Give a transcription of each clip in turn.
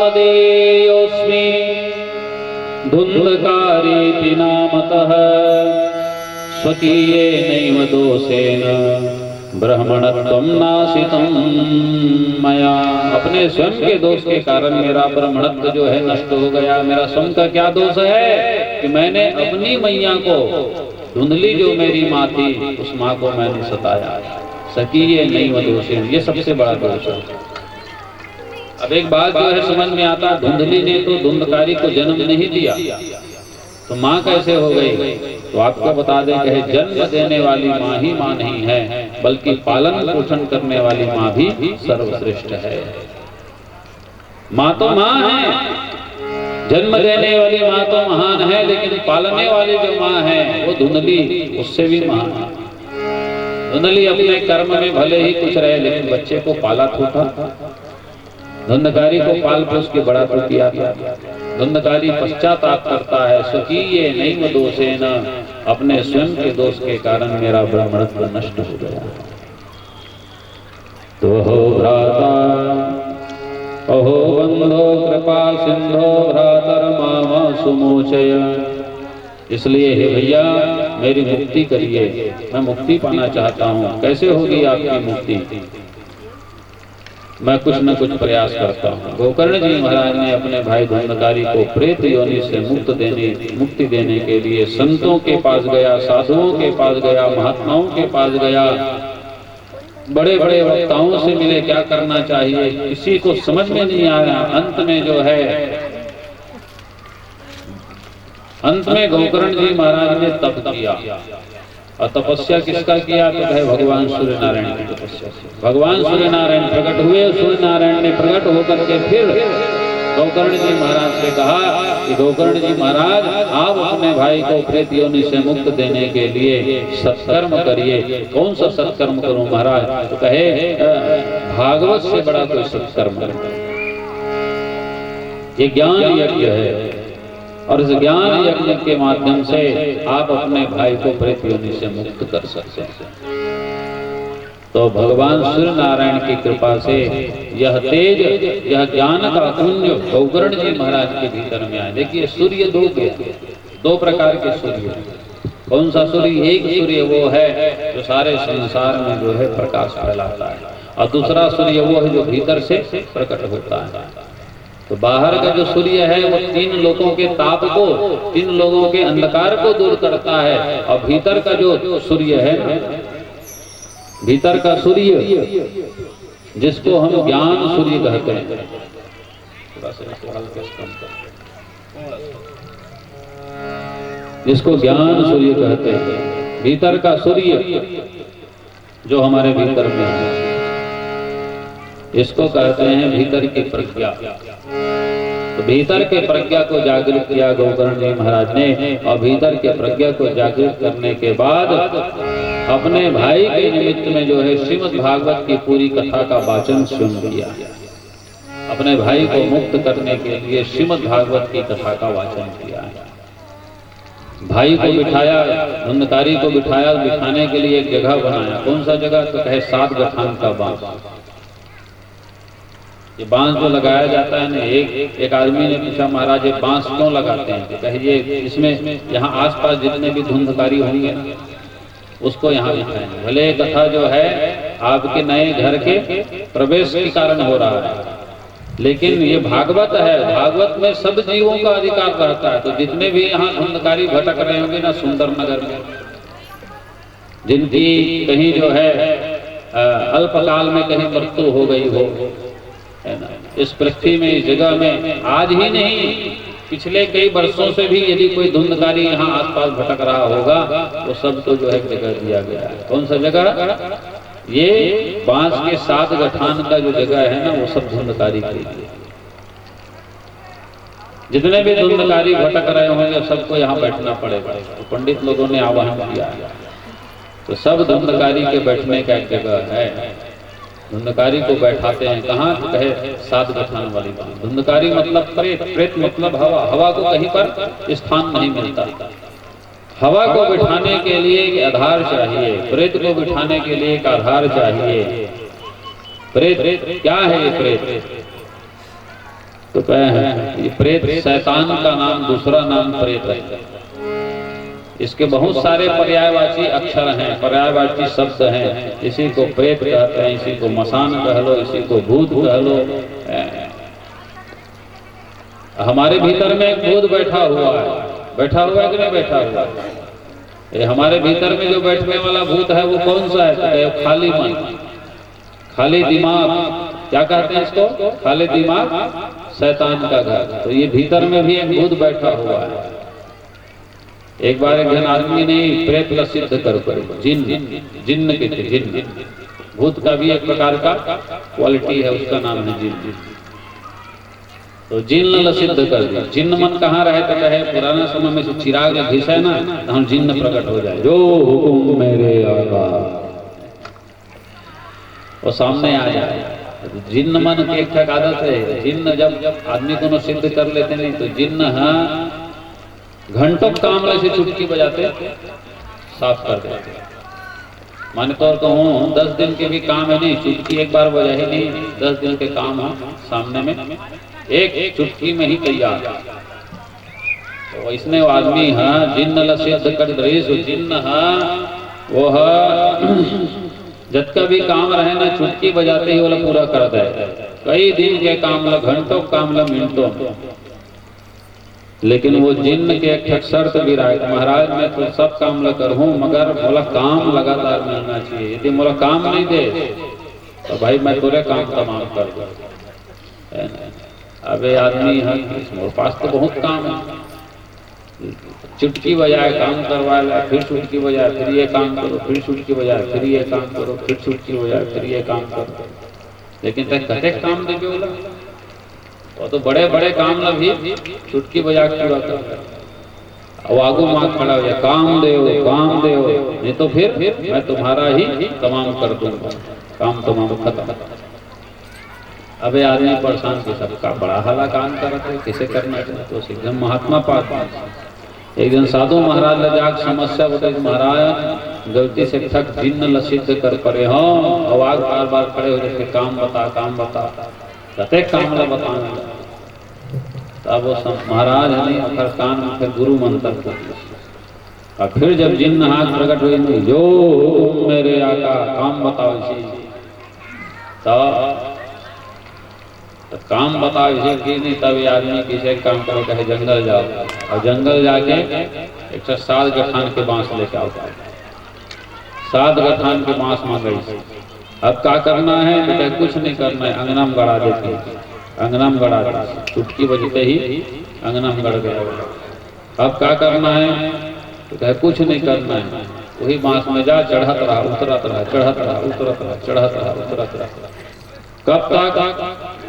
तदीयोऽस्मि धुंधकारीति नामतः स्वकीयेनैव दोषेण ब्रह्मणत्वं नाशितं मया। अपने स्वयं के दोष के कारण मेरा ब्रह्मणत्व जो है नष्ट हो गया। मेरा स्वयं का क्या दोष है कि मैंने अपनी मैया को, धुंधली जो मेरी माँ थी, उस माँ को मैंने सताया। सकीये नैव दोषेण, ये सबसे बड़ा दोष है। अब एक बात जो है समझ में आता, धुंधली ने तो धुंधकारी को जन्म नहीं दिया, तो माँ कैसे हो गई? तो आपको बता दें कि जन्म देने वाली माँ ही माँ नहीं है, बल्कि पालन पोषण करने वाली माँ भी सर्वश्रेष्ठ है। माँ तो माँ है, जन्म देने वाली माँ तो महान है, लेकिन पालने वाली जो माँ है वो धुंधली उससे भी महान है। धुंधली अपने कर्म में भले ही कुछ रहे, लेकिन बच्चे को पाला था। धुंधकारी को पाल पोष के बड़ा तो किया था। धुंधकारी पश्चाताप करता है, स्वकीये नैव दोषेण, अपने स्वयं के दोष के कारण मेरा ब्रह्मणत्व नष्ट हो गया। तो हो भ्राता अहो बंधो कृपा सिंधो भ्रातर माम सुमोचय। इसलिए हे भैया मेरी मुक्ति करिए, मैं मुक्ति पाना चाहता हूँ। कैसे होगी आपकी मुक्ति? मैं कुछ न कुछ प्रयास करता हूँ। गोकर्ण जी महाराज ने अपने भाई धुंधकारी को प्रेत योनि से मुक्ति देने के लिए संतों के पास गया, साधुओं के पास गया, महात्माओं के पास गया, बड़े बड़े वक्ताओं से मिले। क्या करना चाहिए किसी को समझ में नहीं आया। अंत में जो है, अंत में गोकर्ण जी महाराज ने तप किया। और तपस्या किसका किया? तो है भगवान सूर्य नारायण की तपस्या से। भगवान सूर्य नारायण प्रकट हुए। सूर्य नारायण ने प्रकट होकर के फिर गोकर्ण जी महाराज से कहा कि गोकर्ण जी महाराज, आप अपने भाई को प्रेत योनि से मुक्त देने के लिए सत्कर्म करिए। कौन सा सत्कर्म करूं महाराज? तो कहे भागवत से बड़ा कोई सत्कर्म है। ये ज्ञान यज्ञ है, और इस ज्ञान यज्ञ के माध्यम से आप अपने भाई को प्रेत योनि से मुक्त कर सकते हैं। तो भगवान सूर्य नारायण की कृपा से यह तेज, यह ज्ञान का कुंज गोकर्ण जी महाराज के भीतर में आया। देखिए सूर्य दो प्रकार के सूर्य। कौन सा सूर्य? एक सूर्य वो है जो सारे संसार में जो है प्रकाश फैलाता है, और दूसरा सूर्य वो है जो भीतर से प्रकट होता है। तो बाहर का जो सूर्य है वो तीन लोगों के ताप को, तीन लोगों के अंधकार को दूर करता है, और भीतर का जो सूर्य है, भीतर का सूर्य जिसको हम ज्ञान सूर्य कहते हैं, जिसको ज्ञान सूर्य कहते हैं, भीतर का सूर्य जो हमारे भीतर में है, इसको कहते हैं भीतर की प्रज्ञा। तो भीतर के प्रज्ञा को जागृत किया गोकर्ण जी महाराज ने, और भीतर के प्रज्ञा को जागृत करने के बाद अपने भाई के निमित्त में जो है श्रीमद् भागवत की पूरी कथा का वाचन स्वयं किया। अपने भाई को मुक्त करने के लिए श्रीमद् भागवत की कथा का वाचन किया। भाई को बिठाया, धुंधकारी को बिठाया, बिठाने के लिए एक जगह बनाया। कौन सा जगह? तो कहे 7 गठान का बांस। ये बांस जो लगाया जाता है ना, एक आदमी ने पूछा, महाराज ये बांस क्यों लगाते हैं? कहिए इसमें यहाँ आसपास जितने भी धुंधकारी होंगे उसको यहाँ बिठाएंगे। भले कथा जो है आपके नए घर के प्रवेश के कारण हो रहा है, लेकिन ये भागवत है। भागवत में सब जीवों का अधिकार रहता है। तो जितने भी यहाँ धुंधकारी भटक रहे होंगे ना सुंदर नगर में, जिनकी कहीं जो है अल्पकाल में कहीं मृत्यु हो गई हो, है ना, इस पृथ्वी में, इस जगह में आज ही नहीं पिछले कई वर्षों से भी यदि कोई धुंधकारी यहाँ आसपास भटक रहा होगा तो सबको जो है जगह दिया गया है। कौन सा जगह? ये बांस के 7 गठान का जो जगह है ना, वो सब धुंधकारी के लिए। जितने भी धुंधकारी भटक रहे होंगे सबको यहाँ बैठना पड़ेगा। तो पंडित लोगों ने आह्वान किया, तो सब धुंधकारी के बैठने का एक जगह है। धुंधकारी को बैठाते हैं कहाँ? कहे 7 गठान वाली बात। धुंधकारी मतलब प्रेत, प्रेत मतलब हवा। हवा को कहीं पर स्थान नहीं मिलता। हवा को बिठाने के लिए एक आधार चाहिए, प्रेत को बिठाने के लिए एक आधार चाहिए। प्रेत क्या है? ये प्रेत तो कहे हैं ये प्रेत शैतान का नाम, दूसरा नाम प्रेत है। इसके बहुत सारे पर्यायवाची अक्षर हैं, पर्यायवाची शब्द हैं। इसी को प्रेत कहते हैं, इसी को मसान कह लो, इसी को भूत कह लो। हमारे भीतर में एक भूत बैठा हुआ है, बैठा हुआ है कि नहीं बैठा हुआ? ये हमारे भीतर में जो बैठने वाला भूत है वो कौन सा है? तो खाली मन, खाली दिमाग, क्या कहते हैं इसको? खाली दिमाग शैतान का घर। तो ये भीतर में भी एक भूत बैठा हुआ है। एक बार एक जन आदमी ने प्रेत का सिद्ध कर जिन्न के थे, जिन्न। भूत का भी एक प्रकार का क्वालिटी है, उसका नाम है जिन्न। तो जिन्न सिद्ध कर दिया। जिन्न मन कहाँ रहता है? पुराने समय में से चिराग में घिसे ना, तो हम जिन्न प्रकट हो जाए, जो हुकुम मेरे आका वो सामने आ जाए। जिन्न मन की एक आदत है। जिन्न जब आदमी को सिद्ध कर लेते नहीं तो जिन्न घंटों काम से चुटकी बजाते साफ कर देते। माने तौर कहूँ 10 दिन के भी काम है नहीं, चुटकी एक बार बजा ही नहीं, 10 दिन के काम है सामने में, एक चुटकी में ही तैयार। तो इसने वो आदमी है जिन्न सिद्ध कर दे। जिन्न है वो जब का भी काम रहे ना, चुटकी बजाते ही वाला पूरा कर दे। कई दिन के काम ला, घंटों काम ला, मिनटों। लेकिन वो जिन्न के एक शर्त भी रहा, महाराज मैं तो सब काम ला करूँ, मगर बोला काम लगातार मिलना चाहिए। यदि मोला काम नहीं दे तो भाई मैं पूरे काम तमाम कर दूँ। अब ये आदमी है मेरे पास तो बहुत काम है, चुटकी बजाए काम करवाए, फिर चुटकी बजाए, फिर ये काम करो, फिर चुटकी बजाए, फिर ये काम करो, फिर चुटकी बजाए, फिर ये काम करो। लेकिन तक कते काम देगे बोला, वो तो बड़े बड़े काम ला भी चुटकी बजा के पूरा कर। अब आगू मांग खड़ा हो जाए, काम दे, नहीं तो फिर मैं तुम्हारा ही तमाम कर दूंगा, काम तमाम खत्म। अबे आदमी परेशान के सबका बड़ा हाला काम करते, किसे करना चाहिए? तो एकदम महात्मा पास एक दिन साधु महाराज ले जाकर समस्या बताई, महाराज गलती से ठग जिन्न सिद्ध कर पड़े हो, आवाज बार बार खड़े हो जाते, काम बता, काम बता, कते काम ला बताना। तब वो महाराज नहीं अखर कान में फिर गुरु मंत्र, और फिर जब जिन्न हाथ प्रकट हुई, जो मेरे आका काम बताओ इसी, तो काम बताओ इसे की नहीं। तब ये आदमी किसी काम करो, कहे जंगल जाओ, और जंगल जाके 107 गठान के बांस लेके आओ। 7 गठान के बांस मांगे। अब क्या करना है? तो कहे कुछ नहीं करना है, अंगना में गड़ा देते, अंगना में गड़ा देते, चुटकी बजते ही अंगना में गड़ गया। अब क्या करना है? तो कहे कुछ नहीं करना है, वही बांस में जा चढ़त रहा, उतरत रहा, चढ़त रहा, उतरत रहा, चढ़त रहा, उतरत रहा। कब तक?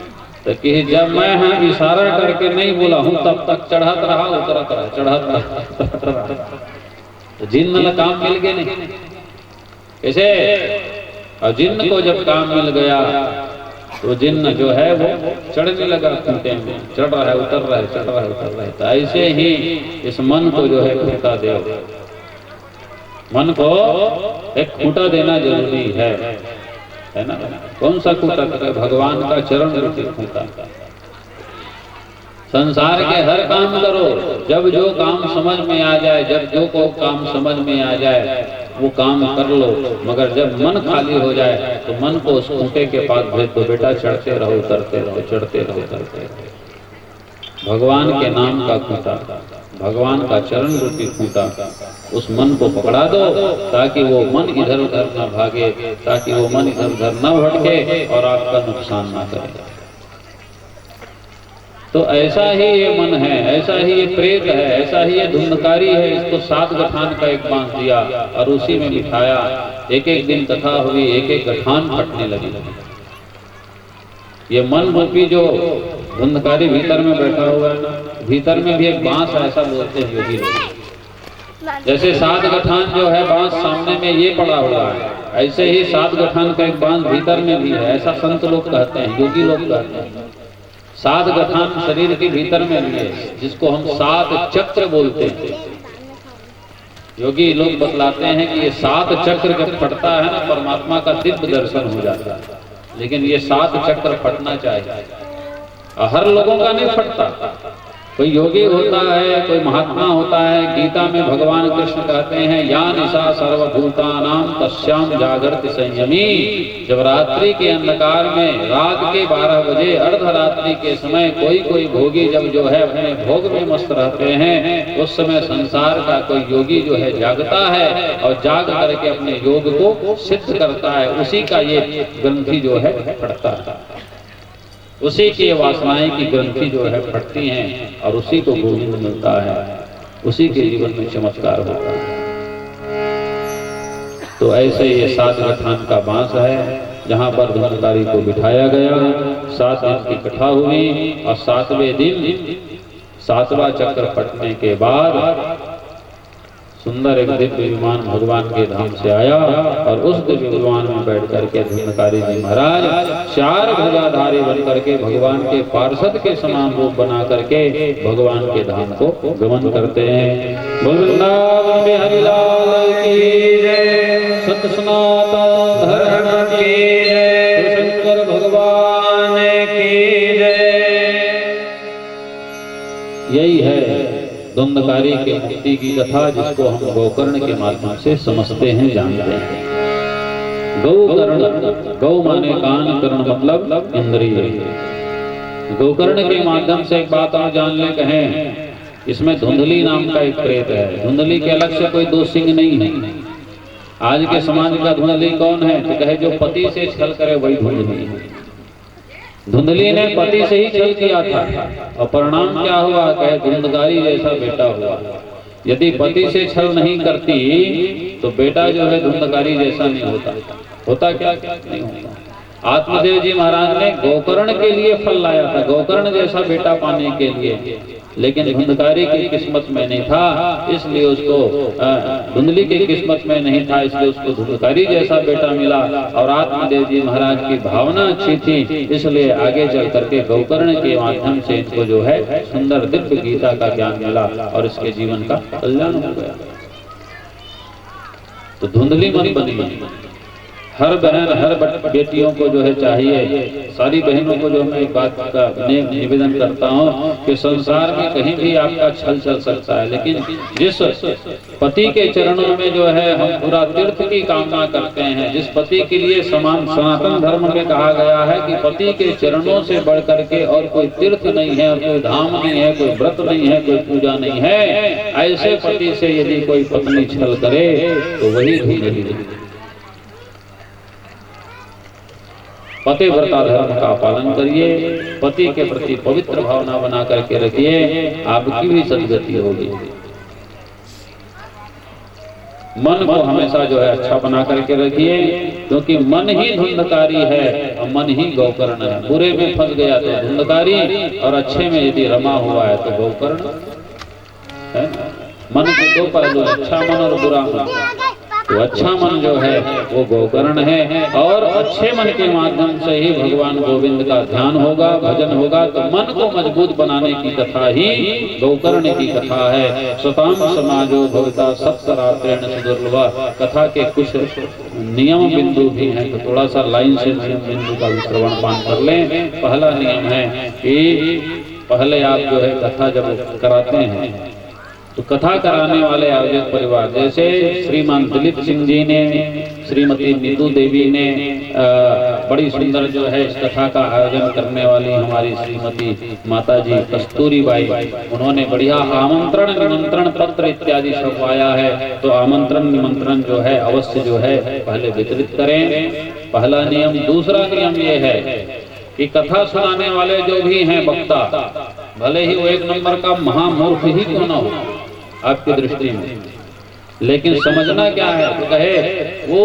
तो कि जब मैं हाँ इशारा करके नहीं बोला हूं तब तक चढ़त रहा, उतरत रहा, चढ़त रहा। तो जिन्न काम मिल गए नहीं कैसे? और जिन्न को जब काम मिल गया तो जिन्न जो है वो चढ़ने लगा, खूंटे में चढ़ रहा है, उतर रहा है, चढ़ रहा है, उतर रहा है। तो ऐसे ही इस मन को जो है खूंटा दे, मन को एक खूंटा देना जरूरी है ना? कौन सा खूंटा? भगवान का चरण रूपी खूंटा। संसार के हर काम करो, जब जो काम समझ में आ जाए, जब जो को काम समझ में आ जाए वो काम कर लो, मगर जब मन खाली हो जाए तो मन को उस खूंटे के पास भेज दो, बेटा चढ़ते रहो, उतरते रहो, चढ़ते रहो, उतरते रहो। भगवान के नाम का खूंटा, भगवान का चरण रूपी खूंटा, उस मन को पकड़ा दो ताकि वो मन इधर उधर न भागे, ताकि वो मन इधर उधर न भटके और आपका नुकसान न करे। तो ऐसा ही ये मन है, ऐसा ही ये प्रेत है, ऐसा ही ये धुंधकारी है। इसको 7 गठान का एक बांस दिया और उसी में बिठाया। एक एक दिन कथा हुई, एक एक गठान फटने लगी। ये मन रूपी जो धुंधकारी भीतर में बैठा हुआ है ना, भीतर में भी एक बांस ऐसा बोलते हैं योगी लोग। जैसे 7 गठान जो है बांस सामने में ये पड़ा हुआ है, ऐसे ही 7 गठान का एक बांस भीतर में भी है। ऐसा संत लोग कहते हैं, योगी लोग कहते हैं। 7 गठान शरीर के भीतर में भी है, जिसको हम 7 चक्र बोलते हैं। योगी लोग बतलाते हैं कि ये 7 चक्र जब फटता है ना, परमात्मा का दिव्य दर्शन हो जाता है। लेकिन ये 7 चक्र फटना चाहिए। हर लोगों का नहीं फटता। कोई योगी होता है, कोई महात्मा होता है। गीता में भगवान कृष्ण कहते हैं या निशा सर्वभूतानां तस्याम जागृति संयमी। जब रात्रि के अंधकार में रात के 12 बजे अर्धरात्रि के समय कोई भोगी जब जो है अपने भोग में मस्त रहते हैं, उस समय संसार का कोई योगी जो है जागता है और जाग करके अपने योग को सिद्ध करता है। उसी का ये ग्रंथि जो है फटता है, उसी की वासनाएं की ग्रंथि जो है फटती हैं और उसी को गोविंद मिलता है, उसी के जीवन में चमत्कार होता है। तो ऐसे ये 7 गठान का बांस है जहां पर धुंधकारी को बिठाया गया। 7 दिन की कथा हुई और 7वें दिन 7वां चक्र फटने के बाद सुंदर एक दिव्य विमान भगवान के धाम से आया और उस दिव्य विमान में बैठ करके धुंधकारी जी महाराज 4 भुजाधारी बन करके भगवान के पार्षद के समान रूप बना करके भगवान के धाम को गमन करते हैं। वृंदावन में हरिलाल की जय, सत सनातन धर्म की जय, शंकर भगवान की जय। यही है धुंधकारी के मुक्ति की कथा, जिसको हम गौकर्ण के माध्यम से समझते हैं, जानते हैं। गौकर्ण, गौ माने कान, कर्ण मतलब इंद्रिय। गौकर्ण के माध्यम से एक बात और जान ले कहें, इसमें धुंधली नाम का एक प्रेत है। धुंधली के अलग से कोई 2 सिंह नहीं है। आज के समाज का धुंधली कौन है? तो कहे जो पति से छल करे वही धुंधली है। धुंधली ने पति से ही छल किया था और परिणाम क्या हुआ? कहे धुंधकारी जैसा बेटा हुआ। यदि पति से छल नहीं करती तो बेटा जो है धुंधकारी जैसा नहीं होता। होता क्या? नहीं होता। आत्मदेव जी महाराज ने गोकर्ण के लिए फल लाया था, गोकर्ण जैसा बेटा पाने के लिए, लेकिन धुंधकारी की किस्मत में नहीं था, इसलिए उसको धुंधली की किस्मत में नहीं था, इसलिए उसको धुंधकारी जैसा बेटा मिला। और आत्मदेव जी महाराज की भावना अच्छी थी, इसलिए आगे चल करके गौकर्ण के माध्यम से इनको जो है सुंदर दिव्य गीता का ज्ञान मिला और इसके जीवन का कल्याण हो गया। तो धुंधली मत बनिए। हर बहन, हर बेटियों को जो है चाहिए, सारी बहनों को जो मैं एक बात का निवेदन करता हूँ कि संसार में कहीं भी आपका छल चल सकता है, लेकिन जिस पति के चरणों में जो है हम पूरा तीर्थ की कामना करते हैं, जिस पति के लिए सनातन धर्म में कहा गया है कि पति के चरणों से बढ़ करके और कोई तीर्थ नहीं है, कोई धाम नहीं है, कोई व्रत नहीं है, कोई पूजा नहीं है, ऐसे पति से यदि कोई पत्नी छल करे तो वही धुंधली। पतिव्रता धर्म का पालन करिए, पति के प्रति पवित्र भावना बना करके रखिए, आपकी भी सद्गति होगी। मन को हमेशा जो है अच्छा बना करके रखिए, क्योंकि मन ही धुंधकारी है और मन ही गौकर्ण है। बुरे में फंस गया तो धुंधकारी और अच्छे में यदि रमा हुआ है तो गौकर्ण है। मन के 2 पहलू, अच्छा मन और बुरा मन। तो अच्छा मन जो है वो गौकर्ण है और अच्छे मन के माध्यम से ही भगवान गोविंद का ध्यान होगा, भजन होगा। तो मन को मजबूत बनाने की कथा ही गौकर्ण की कथा है। स्वताम समाजो भविता सप्तरात्रेण सुदुर्लभा। कथा के कुछ नियम बिंदु भी हैं, तो थोड़ा सा लाइन से नियम बिंदु का भी श्रवण पान कर लें। पहला नियम है कि पहले आप जो है कथा जब कराते हैं तो कथा कराने वाले आयोजक परिवार, जैसे श्रीमान दिलीप सिंह जी ने, श्रीमती नीतू देवी ने, बड़ी सुंदर जो है इस कथा का आयोजन करने वाली हमारी श्रीमती माताजी कस्तूरी बाई, उन्होंने बढ़िया आमंत्रण निमंत्रण पत्र इत्यादि छपवाया है। तो आमंत्रण निमंत्रण जो है अवश्य जो है पहले वितरित करें, पहला नियम। दूसरा नियम ये है कि कथा सुनाने वाले जो भी हैं वक्ता, भले ही वो 1 नंबर का महामूर्ख ही क्यों न हो आपकी दृष्टि में, लेकिन समझना क्या है तो कहे वो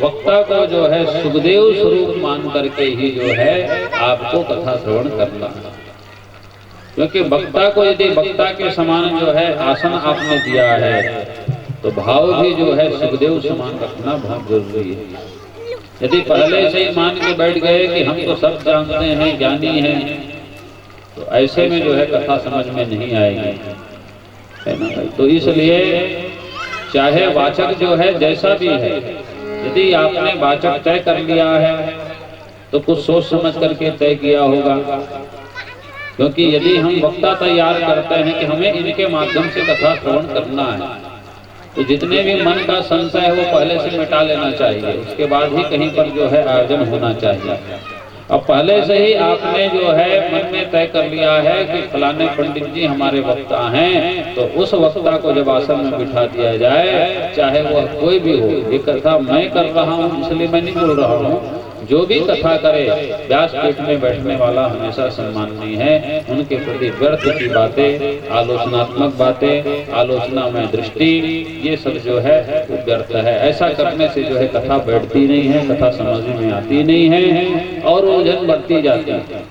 वक्ता को जो है सुखदेव स्वरूप मान करके ही जो है आपको कथा श्रवण करना है। क्योंकि वक्ता को यदि वक्ता के समान जो है आसन आपने दिया है तो भाव भी जो है सुखदेव समान रखना बहुत जरूरी है। यदि पहले से ही मान के बैठ गए कि हम तो सब जानते हैं, ज्ञानी हैं, तो ऐसे में जो है कथा समझ में नहीं आएगी, है ना भाई। तो इसलिए चाहे वाचक जो है जैसा भी है, यदि आपने वाचक तय कर लिया है तो कुछ सोच समझ करके तय किया होगा, क्योंकि यदि हम वक्ता तैयार करते हैं कि हमें इनके माध्यम से कथा श्रवण करना है, तो जितने भी मन का संशय है वो पहले से मिटा लेना चाहिए, उसके बाद ही कहीं पर जो है आयोजन होना चाहिए। अब पहले से ही आपने जो है मन में तय कर लिया है कि फलाने पंडित जी हमारे वक्ता हैं, तो उस वक्ता को जब आसन में बिठा दिया जाए, चाहे वह कोई भी हो। ये कथा मैं कर रहा हूँ इसलिए मैं नहीं बोल रहा हूँ, जो भी कथा करे व्यासपीठ में बैठने वाला हमेशा सम्माननीय है। उनके प्रति व्यर्थ की बातें, आलोचनात्मक बातें, आलोचना में दृष्टि, ये सब जो है वो व्यर्थ है। ऐसा करने से जो है कथा बैठती नहीं है, कथा समझ में आती नहीं है और उलझन बढ़ती जाती है।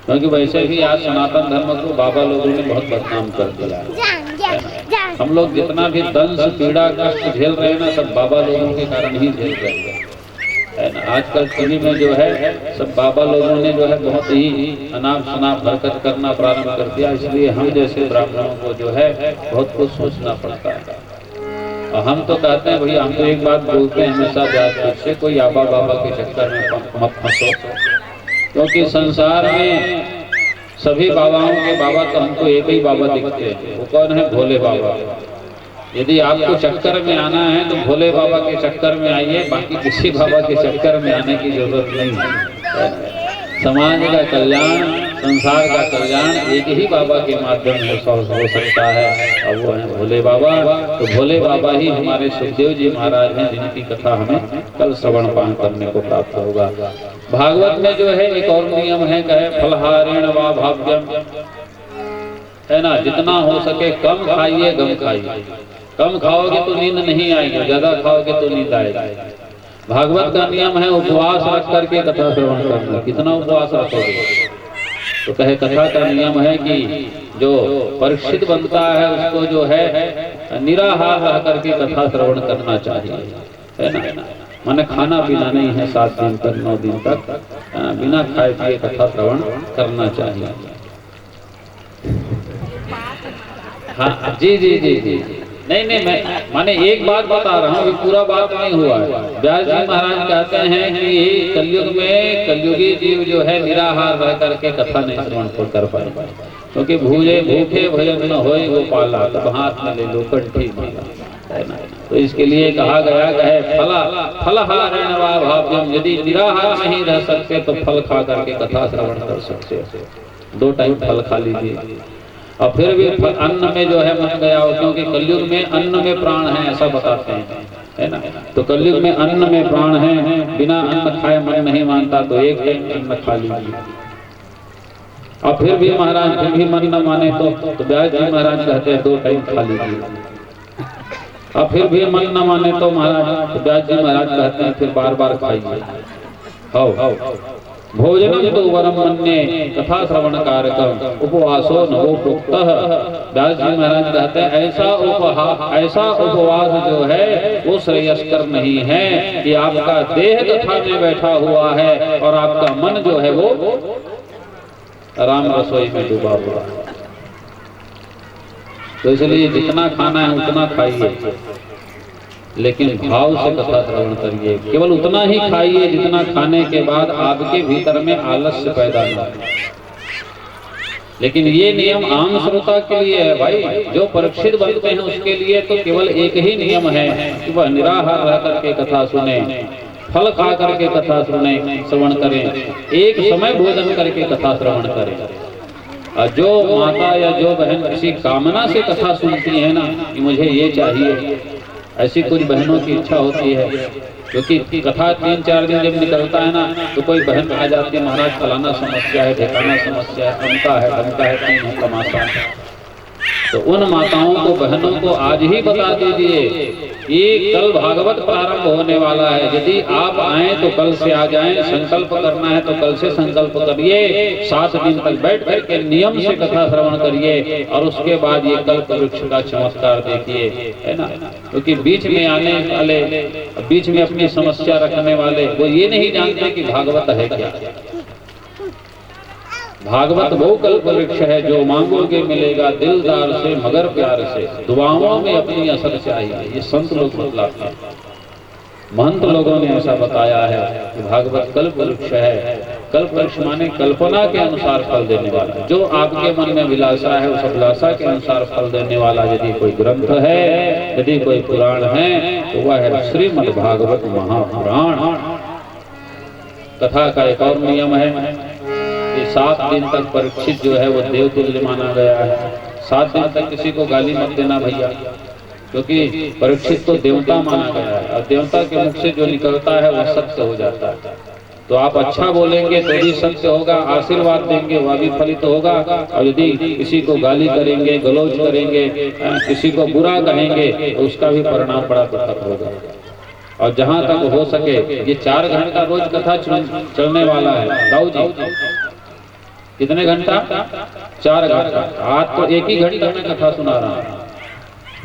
क्योंकि वैसे भी आज सनातन धर्म को बाबा लोगों ने बहुत बदनाम कर दिया है। हम लोग जितना भी दंश पीड़ा कष्ट झेल रहे हैं ना, सब बाबा लोगों के कारण ही झेल रहे हैं, है ना। आजकल टीवी में जो है सब बाबा लोगों ने जो है बहुत ही अनाप शनाप हरकत करना प्रारंभ कर दिया, इसलिए हम जैसे ब्राह्मणों को जो है बहुत कुछ सोचना पड़ता है। और हम तो कहते हैं भैया, हम तो एक बात बोलते हैं हमेशा व्यासपीठ से, कोई आबा बाबा के चक्कर में मत फंसो, क्योंकि संसार में सभी बाबाओं के बाबा तो हमको एक ही बाबा दिखते हैं, वो कौन है? भोले बाबा। यदि आपको चक्कर में आना है तो भोले बाबा के चक्कर में आइए, बाकी किसी बाबा के चक्कर में आने की जरूरत नहीं है। समाज का कल्याण, संसार का कल्याण एक ही बाबा के माध्यम से हो सकता है, और वो है भोले बाबा। तो भोले बाबा ही हमारे सुखदेव जी महाराज हैं, जिनकी कथा हमें कल श्रवण पान करने को प्राप्त होगा। भागवत में जो है एक और नियम है, कहे फलहारेण वा भाग्यम, है ना। जितना हो सके कम खाइए, गम खाइए। कम खाओगे तो नींद नहीं आएगी, ज्यादा खाओगे तो नींद आएगी। भागवत का नियम है उपवास रख करके कथा श्रवण करना। कितना उपवास रखोगे? तो कहे कथा का नियम है कि जो परीक्षित बनता है उसको जो है निराहार रह करके कथा श्रवण करना चाहिए, है ना। माने खाना पीना नहीं है, 7 दिन तक 9 दिन तक बिना खाए पिए कथा श्रवण करना चाहिए। हाँ जी जी जी जी, नहीं मैं माने एक बात बता रहा हूँ, पूरा बात नहीं हुआ है। व्यास जी महाराज कहते हैं कि कलयुग में कलयुगी जीव जो है निराहार रह करके कथा नहीं श्रवण कर पाए, क्योंकि भूखे भजन न होए वो पाला, तब हाथ में ले लो कंठी माला, है ना। तो इसके लिए कहा गया है फलहारेण वा भाव्यम, यदि निराहार नहीं रह सकते तो फल खा करके कथा श्रवण कर सकते, 2 टाइम फल खा लीजिए। और फिर भी अन्न में जो है मन गया हो, क्योंकि कलयुग में अन्न में प्राण है, ऐसा बताते हैं, है ना। तो कलयुग में अन्न में प्राण है, बिना अन्न खाए मन नहीं मानता, तो एक टाइम अन्न खा लीजिए। और फिर भी महाराज फिर भी मन न माने तो व्यास जी महाराज कहते हैं 2 टाइम खा लीजिए। और फिर भी मन न माने तो महाराज व्यास जी महाराज कहते हैं फिर बार बार खाइए। हो भोजनम तो वरम मन्ये कथा श्रवण कारकम उपवासो नवो प्रोक्तः। व्यास जी महाराज कहते हैं ऐसा उपवास जो है वो श्रेयस्कर नहीं है कि आपका देह कथा में बैठा हुआ है और आपका मन जो है वो राम रसोई में डूबा हुआ है। तो इसलिए जितना खाना है उतना खाइए, लेकिन भाव से कथा श्रवण करिए। केवल उतना ही खाइए जितना खाने के बाद आपके भीतर में आलस्य पैदा न हो। लेकिन ये नियम आम श्रोता के लिए है भाई, जो परीक्षित बनते हैं उसके लिए तो केवल एक ही नियम है कि वह निराहार रह करके कथा सुने, फल खा करके कथा सुने, श्रवण करें, एक समय भोजन करके कथा श्रवण करें। और जो माता या जो बहन किसी कामना से कथा सुनती है ना कि मुझे ये चाहिए, ऐसी कुछ बहनों की इच्छा होती है, क्योंकि कथा 3-4 दिन जब निकलता है ना तो कोई बहन आ जाती है, महाराज फलाना समस्या है, ठिकाना समस्या है, अमका है धमका है, 3 तमाशा है। तो उन माताओं को बहनों को आज ही बता दीजिए कि कल भागवत प्रारंभ होने वाला है। यदि आप आए तो कल से आ जाएं, संकल्प करना है तो कल से संकल्प करिए, 7 दिन तक बैठ करके नियम से कथा श्रवण करिए और उसके बाद ये कल्प वृक्ष का चमत्कार देखिए, है ना। क्योंकि बीच में आने वाले, बीच में अपनी समस्या रखने वाले वो ये नहीं जानते कि भागवत है क्या। भागवत वो कल्प वृक्ष है जो मांगोगे मिलेगा दिलदार से मगर प्यार से, दुआओं में अपनी असर चाहिए। ये संत लोग बतलाते हैं, महंत लोगों ने ऐसा बताया है कि भागवत कल्प वृक्ष है कल्प वृक्ष माने कल्पना के अनुसार फल देने वाला, जो आपके मन में विलासा है उस अभिलाषा के अनुसार फल देने वाला यदि कोई ग्रंथ है, यदि कोई पुराण है तो वह है श्रीमद् भागवत महापुराण। कथा का एक और नियम है कि 7 दिन तक परीक्षित जो है वो देवतुल्य माना गया है। 7 दिन तक किसी को गाली मत देना भैया, क्योंकि परीक्षित को देवता माना गया है और देवता के मुख से जो निकलता है वह सत्य हो जाता है। तो आप अच्छा बोलेंगे तो भी सत्य होगा, आशीर्वाद देंगे वह भी फलित होगा, और यदि किसी को गाली करेंगे, गलौज करेंगे, किसी को बुरा कहेंगे तो उसका भी परिणाम बड़ा दुखद होगा। और जहां तक हो सके, ये 4 घंटा रोज कथा चलने वाला है। दाऊ जी कितने घंटा? 4 घंटा। आज तो एक ही घंटे में कथा सुना रहा हूँ,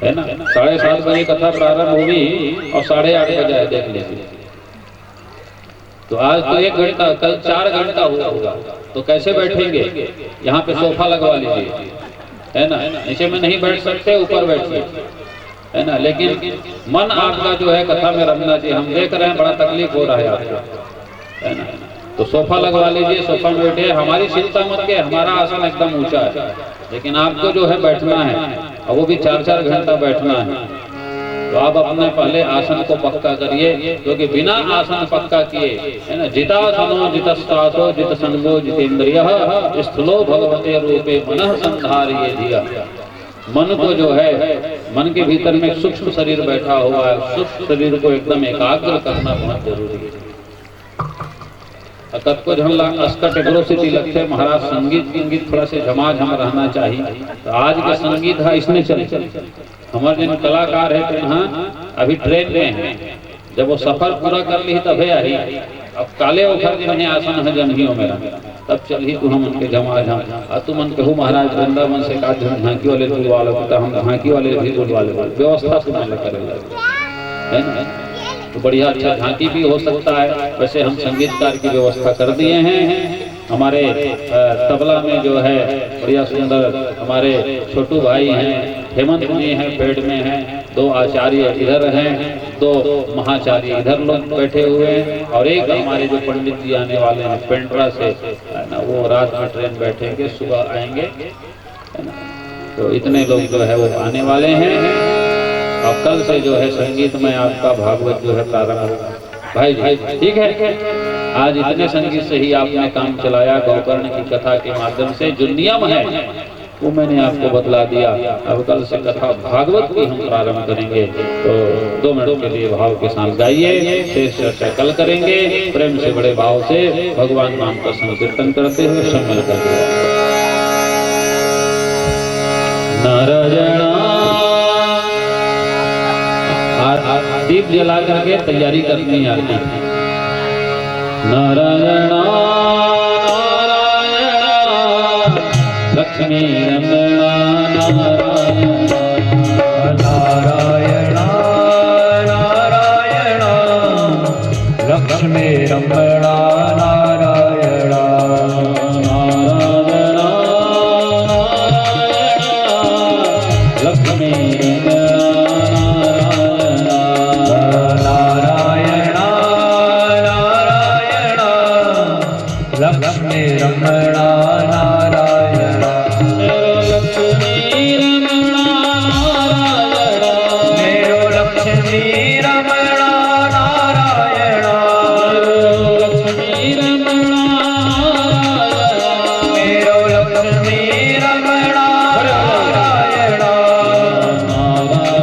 है ना। 7:30 बजे कथा प्रारंभ होगी और 8:30 बजे है, देख लीजिए। तो आज तो 1 घंटा, कल 4 घंटा हुआ होगा। तो कैसे बैठेंगे? यहाँ पे सोफा लगवा लीजिए, है ना। नीचे में नहीं बैठ सकते, ऊपर बैठिए, है ना। लेकिन मन आपका जो है कथा में रमना चाहिए। हम देख रहे हैं बड़ा तकलीफ हो रहा है आपको, है ना। तो सोफा लगवा लीजिए, सोफा में बैठिए। हमारी चिंता मत के, हमारा आसन एकदम ऊंचा है, लेकिन आपको जो है बैठना है, और वो भी 4-4 घंटा बैठना है। तो आप अपने पहले आसन को पक्का करिए, क्योंकि बिना आसन पक्का किए, है ना, जितासनो जितस्तासो जित संगो जितेंद्रियः स्थूलो भगवते रूपे मनः संधारिये धिया। मन को जो है, मन के भीतर में सूक्ष्म शरीर बैठा हुआ है, सूक्ष्म शरीर को एकदम एकाग्र करना बहुत जरूरी है। कत को झमला अस्कट एग्रोसिटी लगते महाराज, संगीत थोड़ा से झमाझम रहना चाहिए। तो आज के संगीत है इसने चले, हमारे जिन कलाकार है तो यहाँ अभी ट्रेन में है, जब वो सफर पूरा कर ली तबे आई। अब काले उखर जिन्हें आसन है जन्हियों में, तब चली तू हम उनके झमाझम। और तुम मन कहू महाराज वृंदावन से का झांकी वाले दूध वाले, हम झांकी वाले भी दूध वाले व्यवस्था तुम्हारे करेंगे, है ना। तो बढ़िया अच्छा झांकी भी हो सकता है। वैसे हम संगीतकार की व्यवस्था कर दिए हैं। हमारे तबला में जो है बढ़िया सुंदर हमारे छोटू भाई हैं, हेमंत जी हैं, पेड़ में हैं, 2 आचार्य इधर हैं, 2 महाचार्य इधर लोग बैठे हुए हैं, और एक हमारे जो पंडित जी आने वाले हैं पेंड्रा से, है ना, वो रात में ट्रेन बैठेंगे, सुबह आएंगे, है ना। तो इतने लोग जो है वो आने वाले हैं। और कल से जो है संगीत में आपका भागवत जो है प्रारंभ होगा। भाई ठीक है, आज इतने संगीत से ही आपने काम चलाया। गौकर्ण की कथा के माध्यम से जो नियम है वो मैंने आपको बतला दिया। अब कल से कथा भागवत की हम प्रारंभ करेंगे। तो 2 मिनट के लिए भाव के साथ गाइए, शेष चर्चा कल करेंगे। प्रेम से बड़े भाव से भगवान नाम का संकीर्तन करते हुए सम्मिल करते हुए नारायण। दीप जला करके तैयारी करनी है आपकी। नारायण नारायण लक्ष्मी रमणा नारायण नारायण नारायण लक्ष्मी रमणा नारायण नारायण लक्ष्मी लक्ष्मी रमणा नारायण लक्ष्मी रमणा नारायण मेरो लक्ष्मी रमणा नारायण लक्ष्मी रमणा नारायण मेरो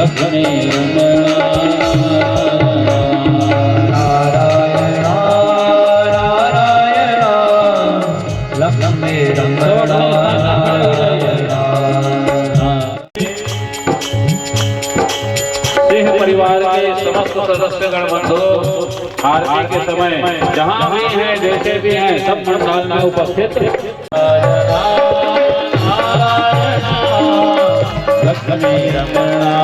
लक्ष्मी रमणा नारायण नारायण नारायण लक्ष्मी रमणा सिंह परिवार के समस्त सदस्यगण बंधु आरती के समय जहाँ भी हैं, जैसे भी हैं, सब पंडाल में उपस्थित लक्ष्मी रमणा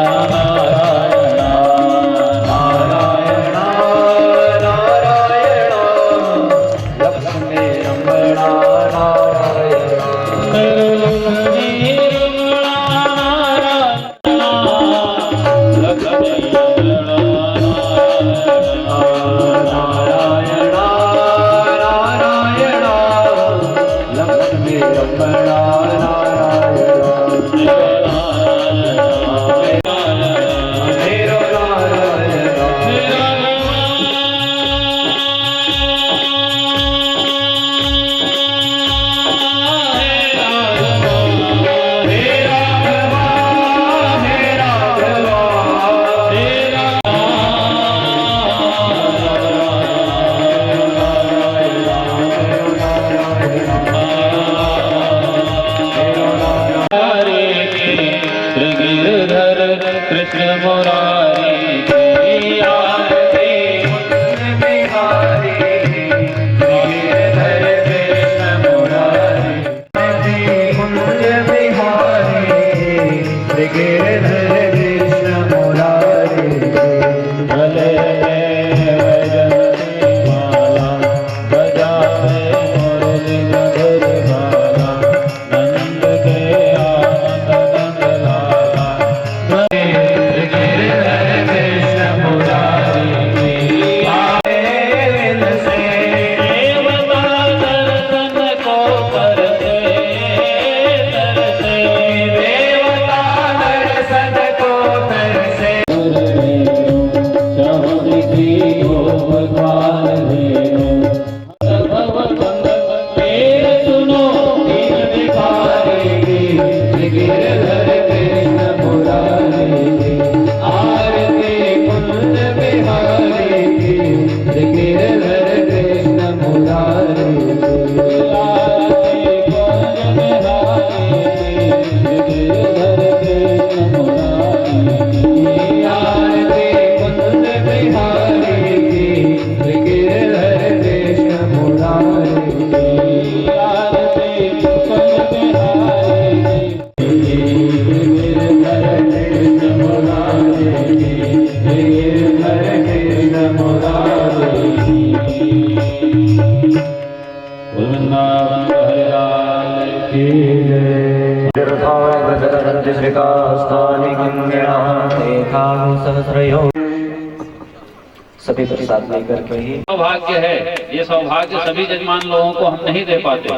सभी प्रसाद लेकर के ही सौभाग्य है। ये सौभाग्य सभी जजमान लोगों को हम नहीं दे पाते,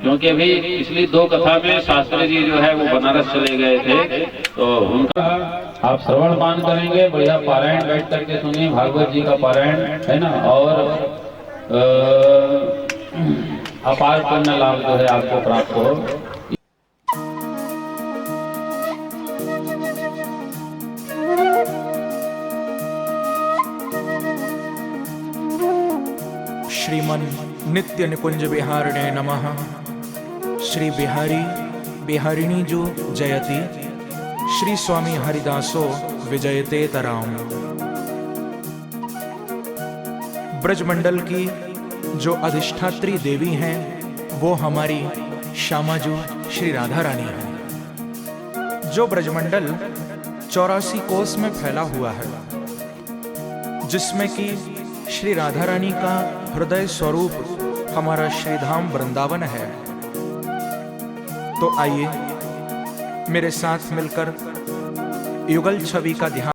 क्योंकि अभी पिछली दो कथा में शास्त्री जी जो है वो बनारस चले गए थे, तो उनका आप श्रवण पान करेंगे, बढ़िया पारायण बैठ करके सुनिए, भागवत जी का पारायण है ना, और अपार पुण्य लाभ जो है आपको प्राप्त हो। श्रीमन नित्य निकुंज बिहारिणे नमः। श्री बिहारी बिहारिणी जो जयति, श्री स्वामी हरिदासो विजयते तराम। ब्रजमंडल की जो अधिष्ठात्री देवी हैं वो हमारी श्यामाजू श्री राधा रानी है। जो ब्रजमंडल 84 कोस में फैला हुआ है, जिसमें कि श्री राधा रानी का हृदय स्वरूप हमारा श्रीधाम वृंदावन है। तो आइए मेरे साथ मिलकर युगल छवि का ध्यान।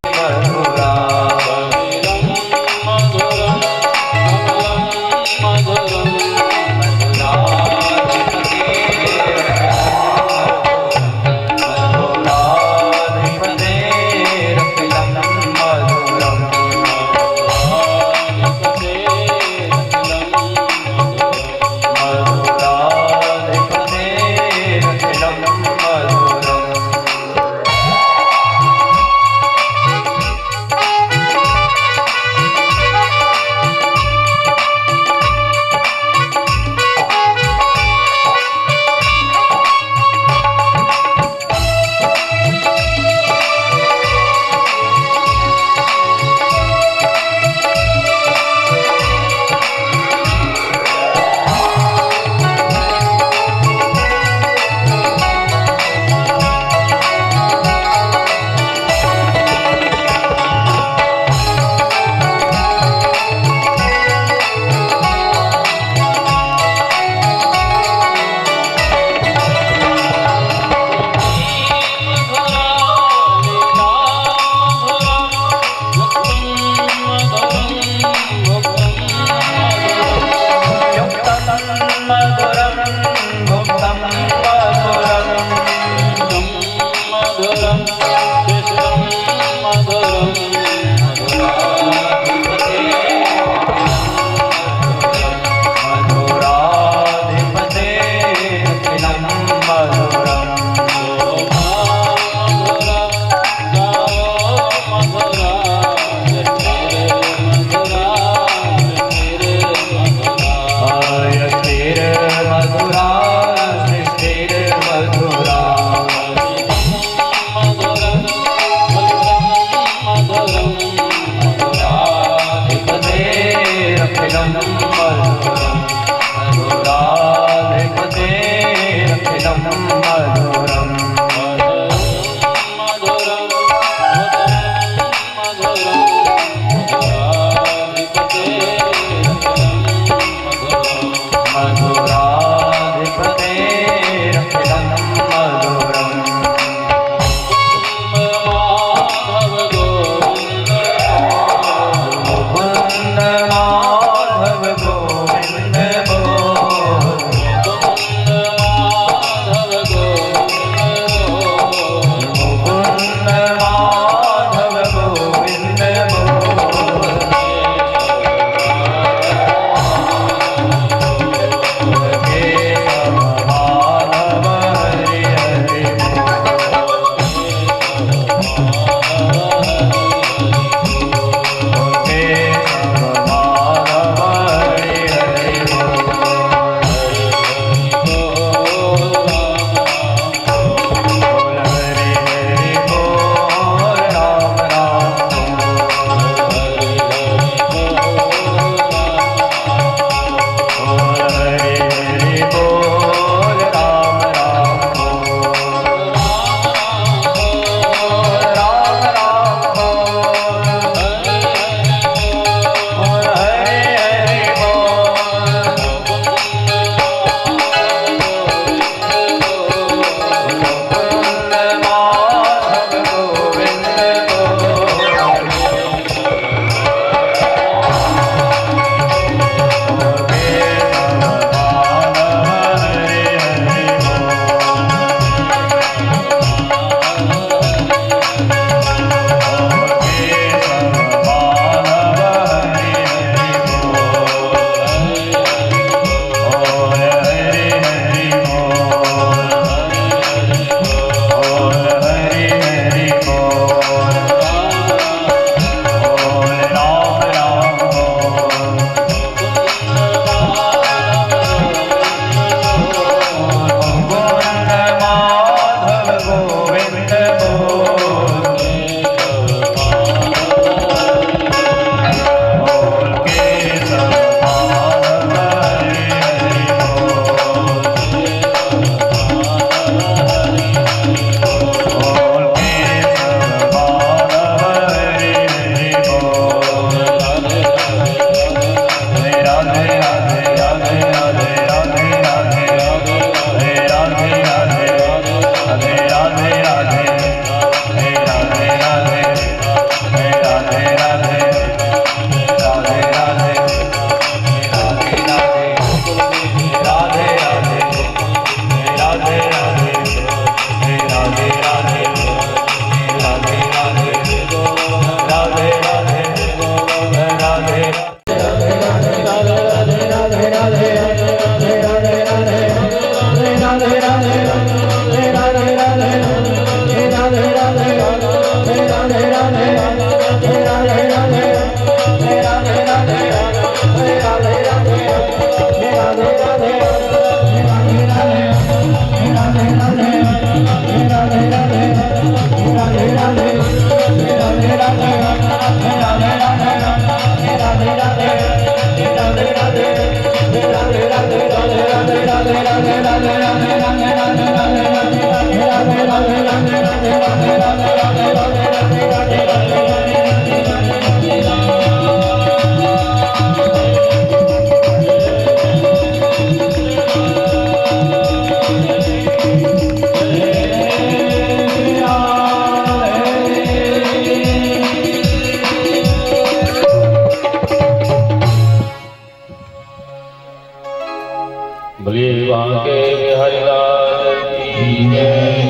बोलिए बांके बिहारी लाल की जय।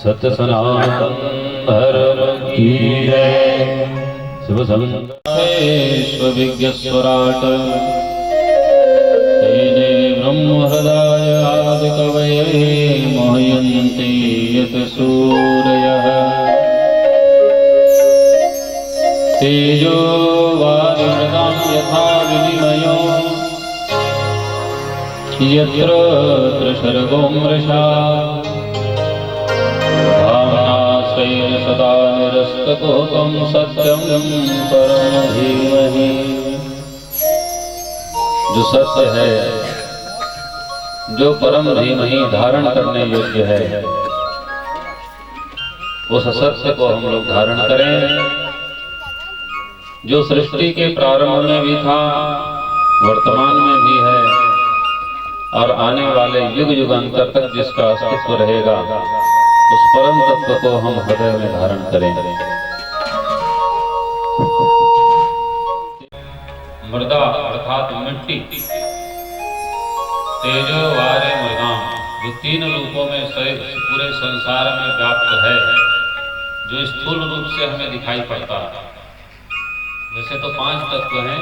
सत्य सनातन धर्म की जय। शिव संगेश्व विज्ञ स्वराट तेने ब्रह्म हृदय आदि कवये मोहयन्ति यत सूरयः। तेजो वारिमृगां यथा विनिमयो यत्र त्रिसर्गो मृषा। भावनाश्रयेण सदा निरस्तकुहकं सत्यं परं धीमहि। जो सत्य है, जो परम धीमहि धारण करने योग्य है, उस सत्य को हम लोग धारण करें जो सृष्टि के प्रारंभ में भी था, वर्तमान में भी है और आने वाले युग युगांतर तक जिसका अस्तित्व रहेगा, उस परम तत्व को हम हृदय में धारण करें। मृदा अर्थात मिट्टी, तेजो वारे मृगाम, जो तीन रूपों में पूरे संसार में व्याप्त है, जो स्थूल रूप से हमें दिखाई पड़ता है। वैसे तो 5 तत्व हैं,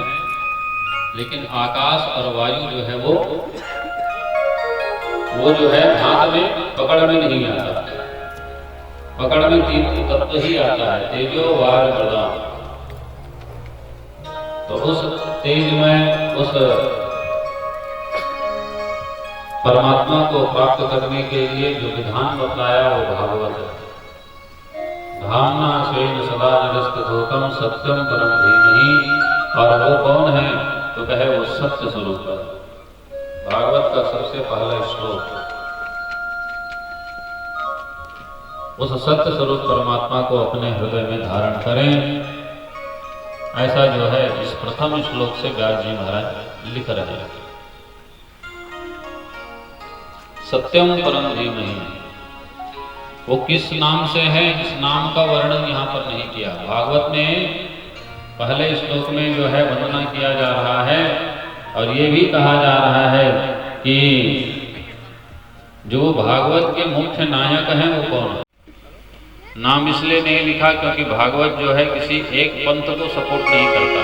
लेकिन आकाश और वायु जो है वो जो है हाथ में पकड़ में नहीं आता, पकड़ में 3 तत्व ही आता है, तेजो वार मृगा। तो उस तेज में उस परमात्मा को प्राप्त करने के लिए जो विधान बताया वो भागवत है। धामना स्वेन सदा निरस्तकुहकं सत्यम परम धीमहि। और वो कौन है? तो कहे वो सत्य स्वरूप है। भागवत का सबसे पहला श्लोक उस सत्य स्वरूप परमात्मा को अपने हृदय में धारण करें, ऐसा जो है इस प्रथम श्लोक से व्यास जी महाराज लिख रहे हैं। सत्यम परम धीमहि, वो किस नाम से है, इस नाम का वर्णन यहाँ पर नहीं किया। भागवत में पहले श्लोक में जो है वर्णना किया जा रहा है और ये भी कहा जा रहा है कि जो भागवत के मुख्य नायक हैं वो कौन है। नाम इसलिए नहीं लिखा क्योंकि भागवत जो है किसी एक पंथ को सपोर्ट नहीं करता।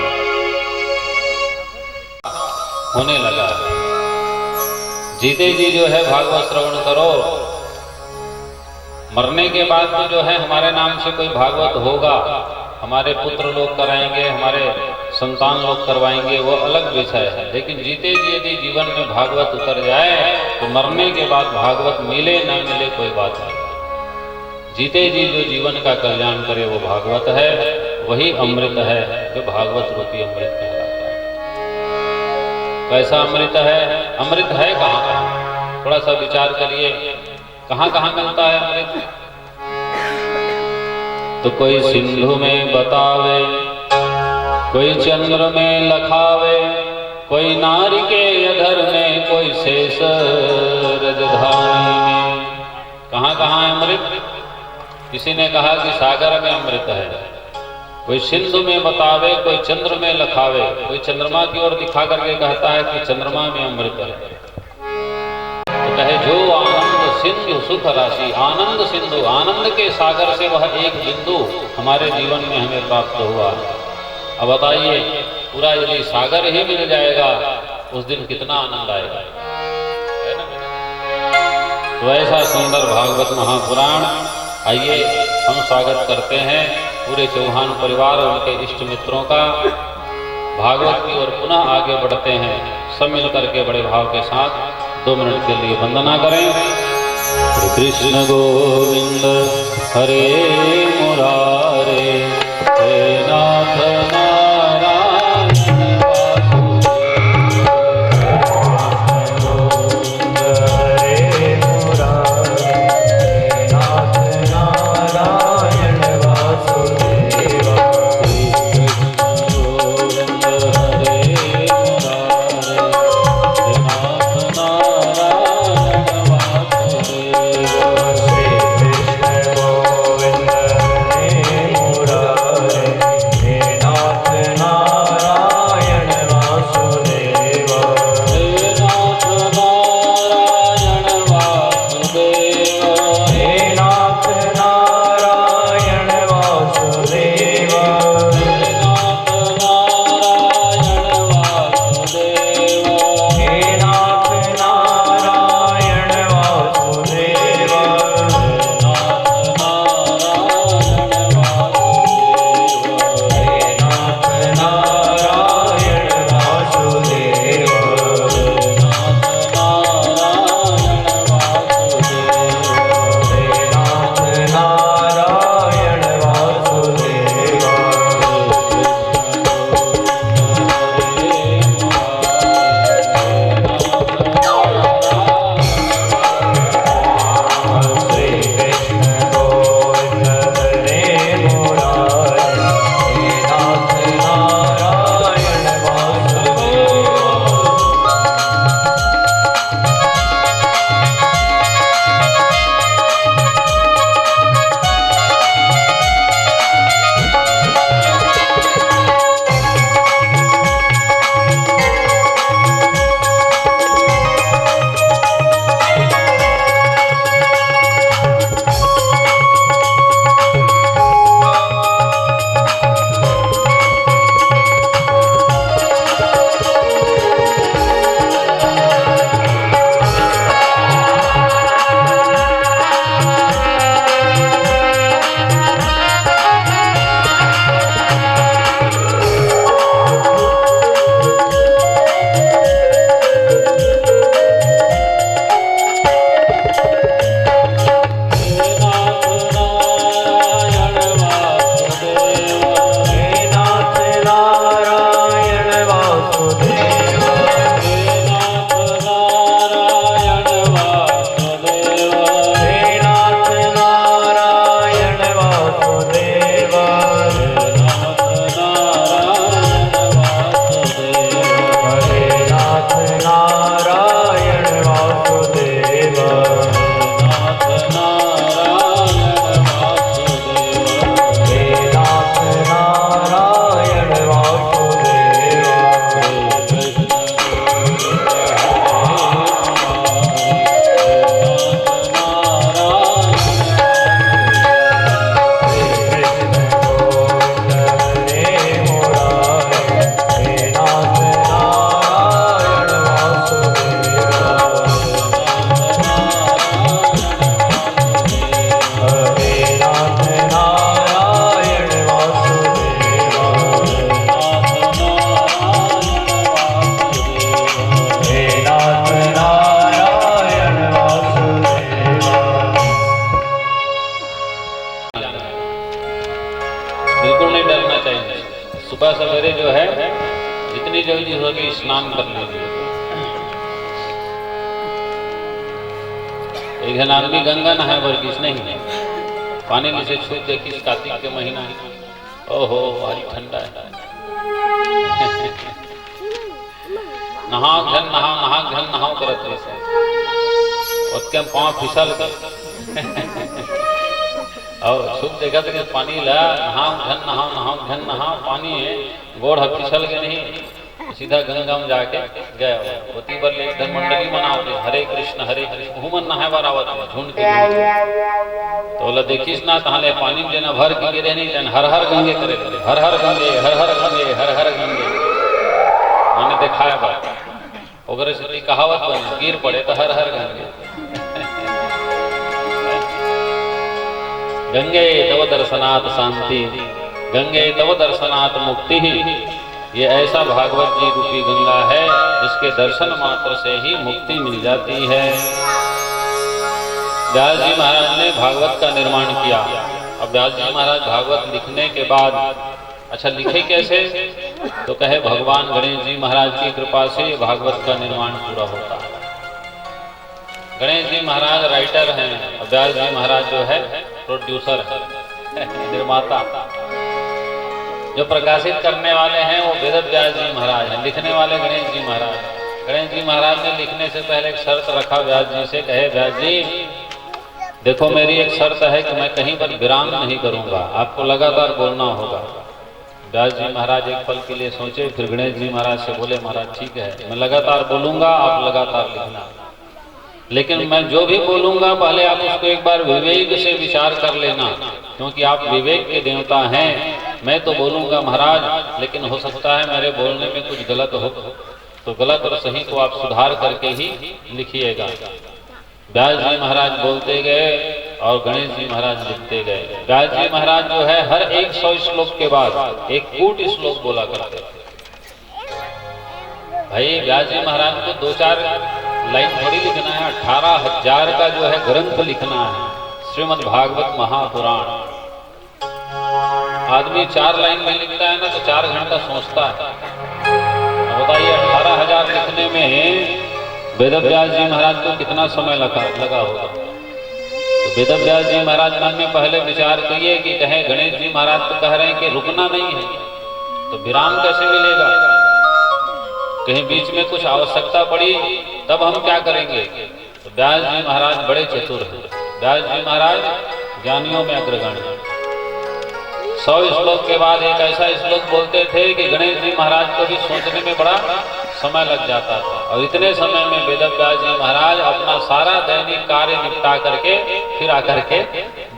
होने लगा जीते जी जो है भागवत श्रवण करो, मरने के बाद तो जो है हमारे नाम से कोई भागवत होगा, हमारे पुत्र लोग कराएंगे, हमारे संतान लोग करवाएंगे, वो अलग विषय है। लेकिन जीते जी यदि जीवन में भागवत उतर जाए तो मरने के बाद भागवत मिले न मिले कोई बात नहीं। जीते जी जो जीवन का कल्याण करे वो भागवत है, वही अमृत है जो भागवत रूपी अमृत कहलाता है। कैसा अमृत है? अमृत है कहाँ? थोड़ा सा विचार करिए, कहाँ कहाँ मिलता है अमृत? तो कोई सिंधु में बतावे, कोई चंद्र में लखावे, कोई नारी के अधर में, कोई शेष रजधानी में। कहाँ कहाँ है अमृत? किसी ने कहा कि सागर में अमृत है, कोई सिंधु में बतावे, कोई चंद्र में लखावे, कोई चंद्रमा की ओर दिखा करके कहता है कि चंद्रमा में अमृत है। तो कहे जो आनंद सिंधु सुख राशि, आनंद सिंधु, आनंद के सागर से वह एक बिंदु हमारे जीवन में हमें प्राप्त हुआ। अब बताइए, पूरा यदि सागर ही मिल जाएगा उस दिन कितना आनंद आएगा, है ना? तो ऐसा सुंदर भागवत महापुराण, आइए हम स्वागत करते हैं पूरे चौहान परिवार और उनके इष्ट मित्रों का। भागवत की ओर पुनः आगे बढ़ते हैं, सब मिल करके बड़े भाव के साथ 2 मिनट के लिए वंदना करें। कृष्ण गोविंद हरे मुरारे, हे नाथ नारायण Hare एक जन आदमी गंगा नहाए बर किस नहीं पानी नीचे छूट दे किस कार्तिक के महीना है। ओहो भारी ठंडा है। नहाओ घन नहाओ करत रही उसके हम पाँव फिसल और छूट देखा तो पानी ला नहाओ घन नहाओ पानी है गोड़ फिसल के नहीं सीधा गंगा में जाके गया होती पर ले इधर मंडली मनाओ हरे कृष्ण घूमन नहाए बार आवत झुंड के तो बोला देखिस ना तहां ले पानी में जेना भर के गिरे नहीं जन हर हर गंगे करे हर हर गंगे मैंने दिखाया बात ओकरे से कहावत बनी गिर पड़े तो हर हर गंगे। गंगे तव दर्शनात् शांति गंगे तव दर्शनात् मुक्ति ही ये ऐसा भागवत जी रूपी गंगा है जिसके दर्शन मात्र से ही मुक्ति मिल जाती है। व्यास जी महाराज ने भागवत का निर्माण किया। अब व्यास जी महाराज भागवत लिखने के बाद अच्छा लिखे कैसे तो कहे भगवान गणेश जी महाराज की कृपा से भागवत का निर्माण पूरा होता है। गणेश जी महाराज राइटर हैं, व्यास जी महाराज जो है प्रोड्यूसर है निर्माता। जो प्रकाशित करने वाले हैं वो वेद व्यास जी महाराज हैं, लिखने वाले गणेश जी महाराज। गणेश जी महाराज ने लिखने से पहले एक शर्त रखा व्यास जी से, कहे व्यास जी देखो मेरी एक शर्त है कि मैं कहीं पर विराम नहीं करूंगा, आपको लगातार बोलना होगा। व्यास जी महाराज एक पल के लिए सोचे, फिर गणेश जी महाराज से बोले महाराज ठीक है मैं लगातार बोलूंगा, आप लगातार लिखना, लेकिन मैं जो भी बोलूंगा पहले आप उसको एक बार विवेक से विचार कर लेना, क्योंकि आप विवेक के देवता हैं। मैं तो बोलूंगा महाराज लेकिन हो सकता है मेरे बोलने में कुछ गलत हो, तो गलत और सही को आप सुधार करके ही लिखिएगा। व्यास जी महाराज बोलते गए और गणेश जी महाराज लिखते गए। व्यास जी महाराज जो है हर 100 श्लोक के बाद एक कूट श्लोक बोला करते थे। भाई व्यास जी महाराज को 2-4 लाइन थोड़ी लिखना है, 18,000 का जो है ग्रंथ लिखना है, श्रीमद् भागवत महापुराण। आदमी 4 लाइन में लिखता है ना तो 4 घंटा सोचता है। बताइए 18,000 लिखने में वेद व्यास जी महाराज को कितना समय लगा होगा। तो वेद व्यास जी महाराज मन में पहले विचार किए कि कहें गणेश जी महाराज तो कह रहे हैं कि रुकना नहीं है, तो विराम कैसे मिलेगा, कहीं बीच में कुछ आवश्यकता पड़ी तब हम क्या करेंगे। तो व्यास जी महाराज बड़े चतुर हैं। व्यास जी महाराज ज्ञानियों में अग्रगण्य। 100 श्लोक के बाद एक ऐसा श्लोक बोलते थे कि गणेश जी महाराज को भी सोचने में बड़ा समय लग जाता था, और इतने समय में वेद व्यास जी महाराज अपना सारा दैनिक कार्य निपटा करके फिर आकर के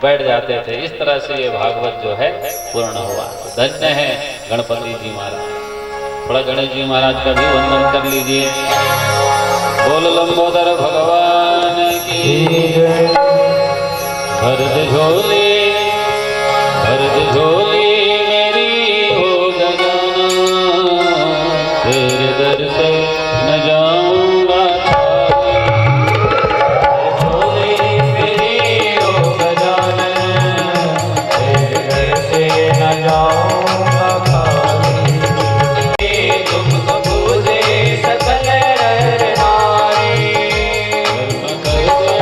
बैठ जाते थे। इस तरह से ये भागवत जो है पूर्ण हुआ। धन्य है गणपति जी महाराज। थोड़ा गणेश जी महाराज का भी वंदन कर लीजिए। बोल लंबोदर भगवान की भर दे झोली मेरी हो गगन, तेरे दर से न जाऊंगा झोली मेरी हो गगन, तेरे दर से न जाऊंगा खाली। तुम तो पूजे सकल नर नारी, कर्म कर दे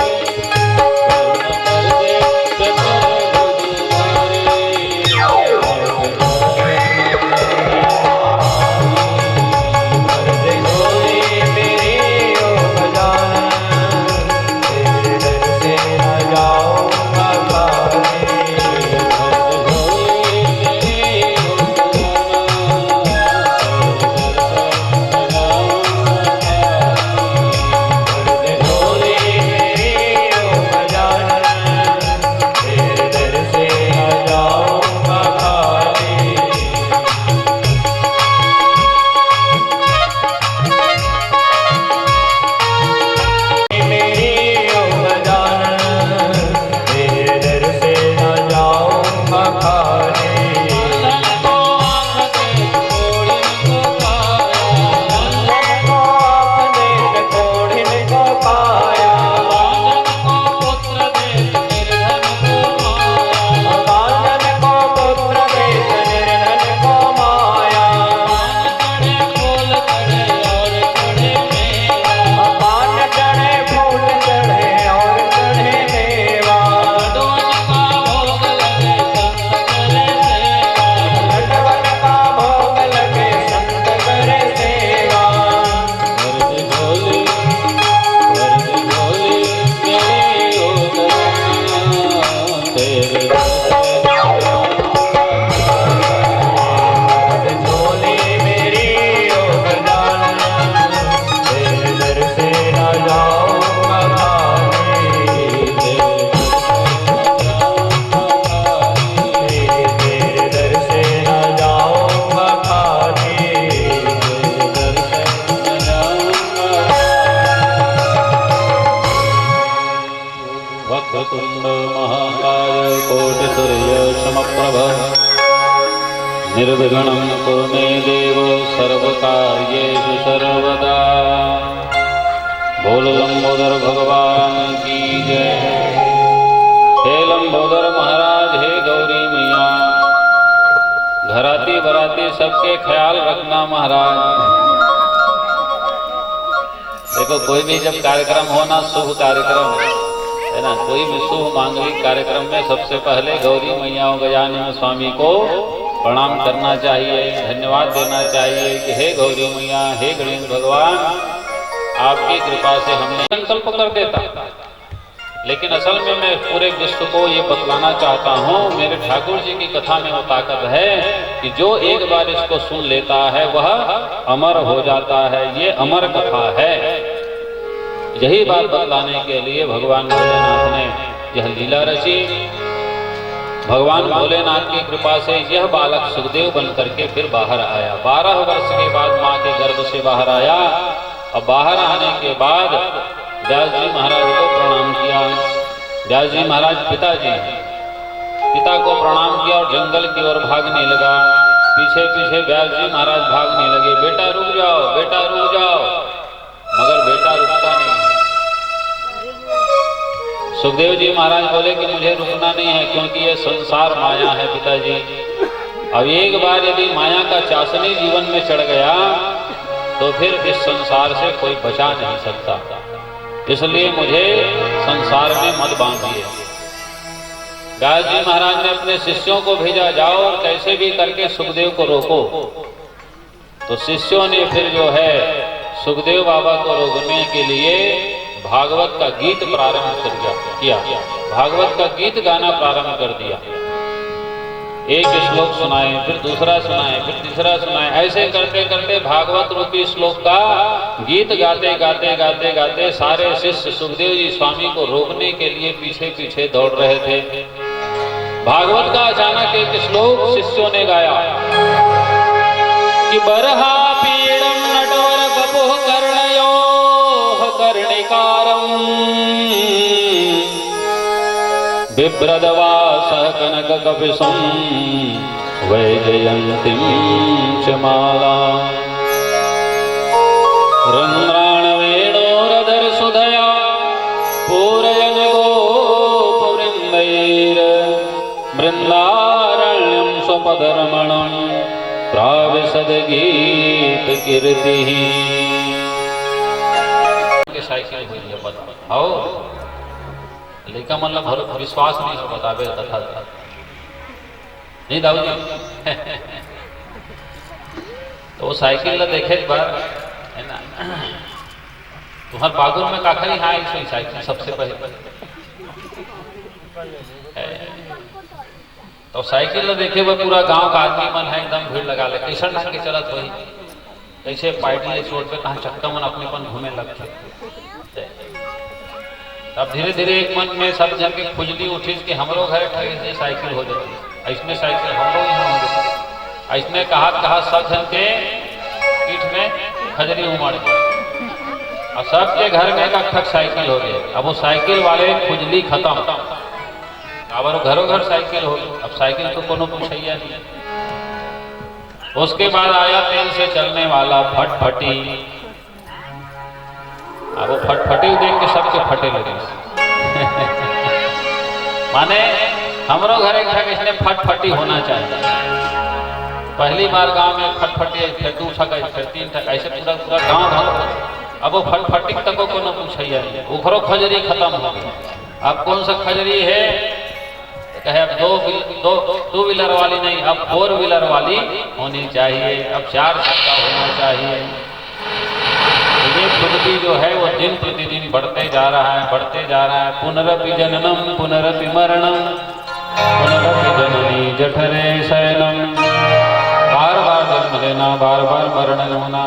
वक्रतुंड महाकाय कोटिसूर्य समप्रभ निर्विघ्नं कुरु मे देव सर्वकार्येषु सर्वदा। बोल लंबोदर भगवान की जय। हे लंबोदर महाराज, हे गौरी मैया, घराती बराती सबके ख्याल रखना महाराज। देखो कोई भी जब कार्यक्रम हो ना, शुभ कार्यक्रम है ना, कोई भी शुभ मांगलिक कार्यक्रम में सबसे पहले गौरी मैया और गजानन स्वामी को प्रणाम करना चाहिए, धन्यवाद देना चाहिए कि हे गौरी मैया, हे गणेश भगवान, आपकी कृपा से हमने संकल्प कर देता। लेकिन असल में मैं पूरे विश्व को ये बतलाना चाहता हूँ, मेरे ठाकुर जी की कथा में वो ताकत है कि जो एक बार इसको सुन लेता है वह अमर हो जाता है। ये अमर कथा है। यही बात बतलाने के लिए भगवान भोलेनाथ ने यह लीला रची। भगवान भोलेनाथ की कृपा से यह बालक सुखदेव बन करके फिर बाहर आया। 12 वर्ष के बाद माँ के गर्भ से बाहर आया। और बाहर आने के बाद व्यास जी महाराज को प्रणाम किया। व्यास जी महाराज पिता को प्रणाम किया और जंगल की ओर भागने लगा। पीछे पीछे व्यास जी महाराज भागने लगे, बेटा रुक जाओ, बेटा रुक जाओ, मगर बेटा रुकता नहीं। सुखदेव जी महाराज बोले कि मुझे रुकना नहीं है, क्योंकि ये संसार माया है पिताजी। अब एक बार यदि माया का चाशनी जीवन में चढ़ गया तो फिर इस संसार से कोई बचा नहीं सकता, इसलिए मुझे संसार में मत बांधिए। व्यास जी महाराज ने अपने शिष्यों को भेजा, जाओ और कैसे भी करके सुखदेव को रोको। तो शिष्यों ने फिर जो है सुखदेव बाबा को रोकने के लिए भागवत का गीत प्रारंभ किया। भागवत का गीत गाना प्रारंभ कर दिया। एक श्लोक सुनाए, फिर दूसरा सुनाए, फिर तीसरा सुनाए। ऐसे करते करते भागवत रूपी श्लोक का गीत गाते गाते गाते गाते सारे शिष्य सुखदेव जी स्वामी को रोकने के लिए पीछे पीछे दौड़ रहे थे। भागवत का अचानक एक श्लोक शिष्यों ने गाया कि बरहा पीड़म नटवर बपुः कर्णयोः कर्णिकारम् बिभ्रदवासः कनककपिशं वैजयन्तीं च मालाम् रन्ध्राणवेणोरधरसुधया पूरयन् गोपवृन्दैर्मृन्दारण्यं स्वपदरमणं प्राविशद्गीतकीर्तिः। साइकिल हुई है, बताओ लेकिन मतलब विश्वास नहीं हो बतावे कथा नहीं दाऊ जी। तो वो साइकिल देखे एक बार है ना, तुम्हारे बागुर में काखरी हाँ ऐसी साइकिल सबसे पहले। तो साइकिल देखे वो पूरा गांव का आदमी मन है एकदम भीड़ लगा ले, कैसा ढंग के चलत वही कैसे पार्टी छोड़ पे कहाँ चक्का मन अपने पन घूमे लगते। अब धीरे धीरे एक मन में सब जन के खुजली उठी कि हमरो घर ऐसे साइकिल हो जाती, इसमें साइकिल हमरो यहाँ हो जाती। इसमें कहा सब जन के पीठ में खजरी उमड़ गई और सबके घर में एक अक्खक साइकिल हो गई। अब वो साइकिल वाले खुजली खत्म, अब घरों घर साइकिल हो गई। अब साइकिल तो कोनो पूछैया नहीं। उसके बाद आया तेल से चलने वाला फटफटी। अब वो फटफटी देख के सबके फटे लगे। माने हमरो घर एक इसने फटफटी होना चाहिए। पहली बार गांव में फटफटी, फिर 2 ठक, फिर 3 ठक, ऐसे पूरा पूरा गांव भर। अब वो फटफटी तक को न पूछैया नहीं, उखरो खजरी खत्म हो गई। अब कौन सा खजरी है? कहे अब 2 व्हीलर वाली नहीं, अब 4 व्हीलर वाली होनी चाहिए, अब 4 चक्का होना चाहिए। ये खुदगी जो है वो दिन प्रतिदिन बढ़ते जा रहा है, बढ़ते जा रहा है। पुनरपि जननम पुनरपि मरणम पुनरपि जननी जठरे शयनम, बार बार जन्म लेना, बार बार मरण होना।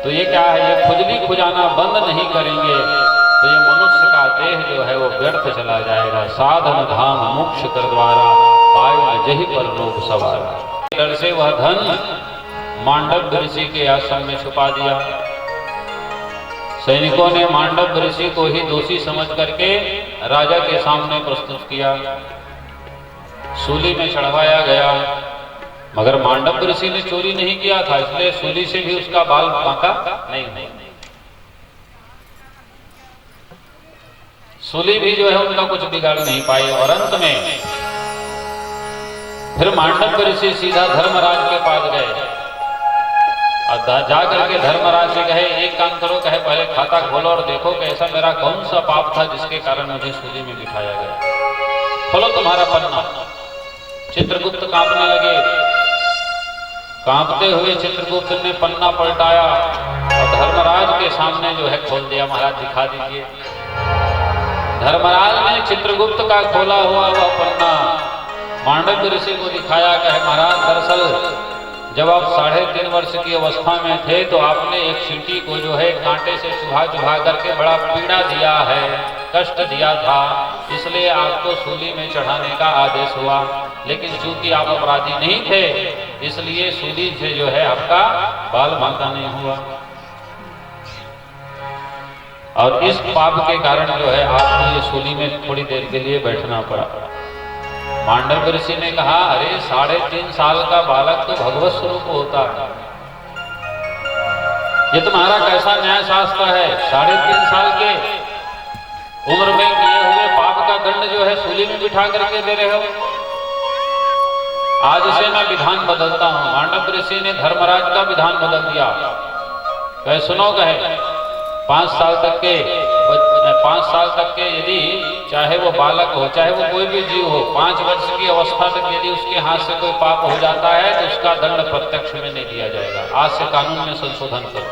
तो ये क्या है? ये खुजली खुजाना बंद नहीं करेंगे तो ये मनुष्य का देह जो है वो व्यर्थ चला जाएगा। साधन धाम मोक्ष कर द्वारा पाए जही पर लोग सवारा। डर से वह धन मांडव ऋषि के आश्रम में छुपा दिया। सैनिकों ने मांडव ऋषि को ही दोषी समझ करके राजा के सामने प्रस्तुत किया, सूली में चढ़वाया गया। मगर मांडव ऋषि ने चोरी नहीं किया था, इसलिए सूली से भी उसका बाल बांका नहीं हुआ। सूली भी जो है उनका कुछ बिगाड़ नहीं पाई। और अंत में फिर मांडव ऋषि सीधा धर्मराज के पास गए और जाकर के धर्मराज से कहे, एक काम करो, कहे पहले खाता खोलो और देखो कि ऐसा मेरा कौन सा पाप था जिसके कारण मुझे सूली में बिठाया गया। खोलो तुम्हारा पन्ना। चित्रगुप्त कांपने लगे। कांपते हुए चित्रगुप्त ने पन्ना पलटाया और धर्मराज के सामने जो है खोल दिया। महाराज दिखा दीजिए। धर्मराज ने चित्रगुप्त का खोला हुआ वह पन्ना मांडव ऋषि को दिखाया। कहे महाराज, दरअसल जब आप 3.5 वर्ष की अवस्था में थे तो आपने एक चींटी को जो है कांटे से चुभा चुभा करके बड़ा पीड़ा दिया है, कष्ट दिया था, इसलिए आपको सूली में चढ़ाने का आदेश हुआ। लेकिन चूंकि आप अपराधी नहीं थे इसलिए सूली से जो है आपका बाल बांका नहीं हुआ और इस पाप के कारण जो है आपको ये सूली में थोड़ी देर के लिए बैठना पड़ा। मांडव ऋषि ने कहा, अरे 3.5 साल का बालक तो भगवत स्वरूप होता है, ये तुम्हारा कैसा न्याय शास्त्र है? 3.5 साल के उम्र में किए हुए पाप का दंड जो है सूली में बिठा करके दे रहे हो। आज से मैं विधान बदलता हूं। मांडव ऋषि ने धर्मराज का विधान बदल दिया। कहे सुनो, कहे 5 साल तक के यदि चाहे वो बालक हो चाहे वो कोई भी जीव हो, 5 वर्ष की अवस्था तक यदि उसके हाथ से कोई पाप हो जाता है तो उसका दंड प्रत्यक्ष में नहीं दिया जाएगा। आज से कानून में संशोधन करो।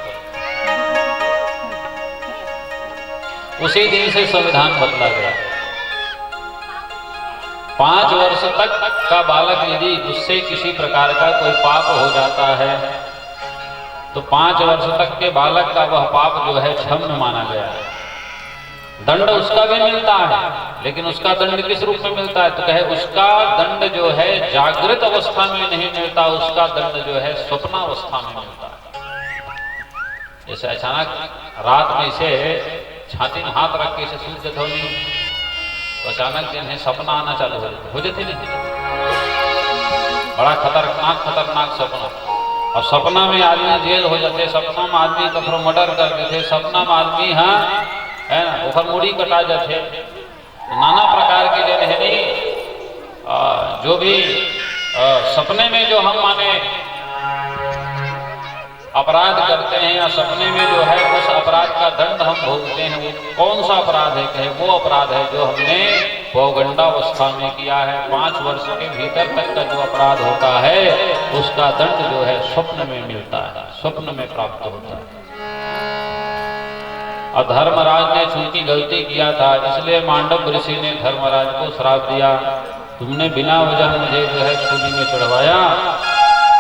उसी दिन से संविधान बदला गया। 5 वर्ष तक का बालक यदि उससे किसी प्रकार का कोई पाप हो जाता है तो 5 वर्ष तक के बालक का वह पाप जो है क्षम्य माना गया है। दंड उसका भी मिलता है, लेकिन उसका दंड किस रूप में मिलता है? तो कहे उसका दंड जो है जागृत अवस्था में नहीं मिलता, उसका दंड जो है स्वप्नावस्था में मिलता है। जैसे अचानक रात में इसे छाती में हाथ रख के इसे सूर्य धोनी तो अचानक जिन्हें सपना आना चालू हो जाते नहीं, बड़ा खतरनाक सपना। और सपना में आदमी जेल हो जाते, सपना में आदमी कखरो मर्डर कर देते, सपना में आदमी है ना ओखर मुड़ी कटा जाते, नाना प्रकार के जो है नहीं जो भी सपने में जो हम माने अपराध करते हैं या सपने में जो है उस अपराध का दंड हम भोगते हैं, वो कौन सा अपराध है? कहे वो अपराध है जो हमने पौगंडावस्था में किया है। 5 वर्ष के भीतर तक का जो अपराध होता है उसका दंड जो है स्वप्न में मिलता है, स्वप्न में प्राप्त होता है। और धर्मराज ने चूंकि गलती किया था इसलिए मांडव ऋषि ने धर्मराज को श्राप दिया, तुमने बिना वजह मुझे जो है सूली में चढ़वाया,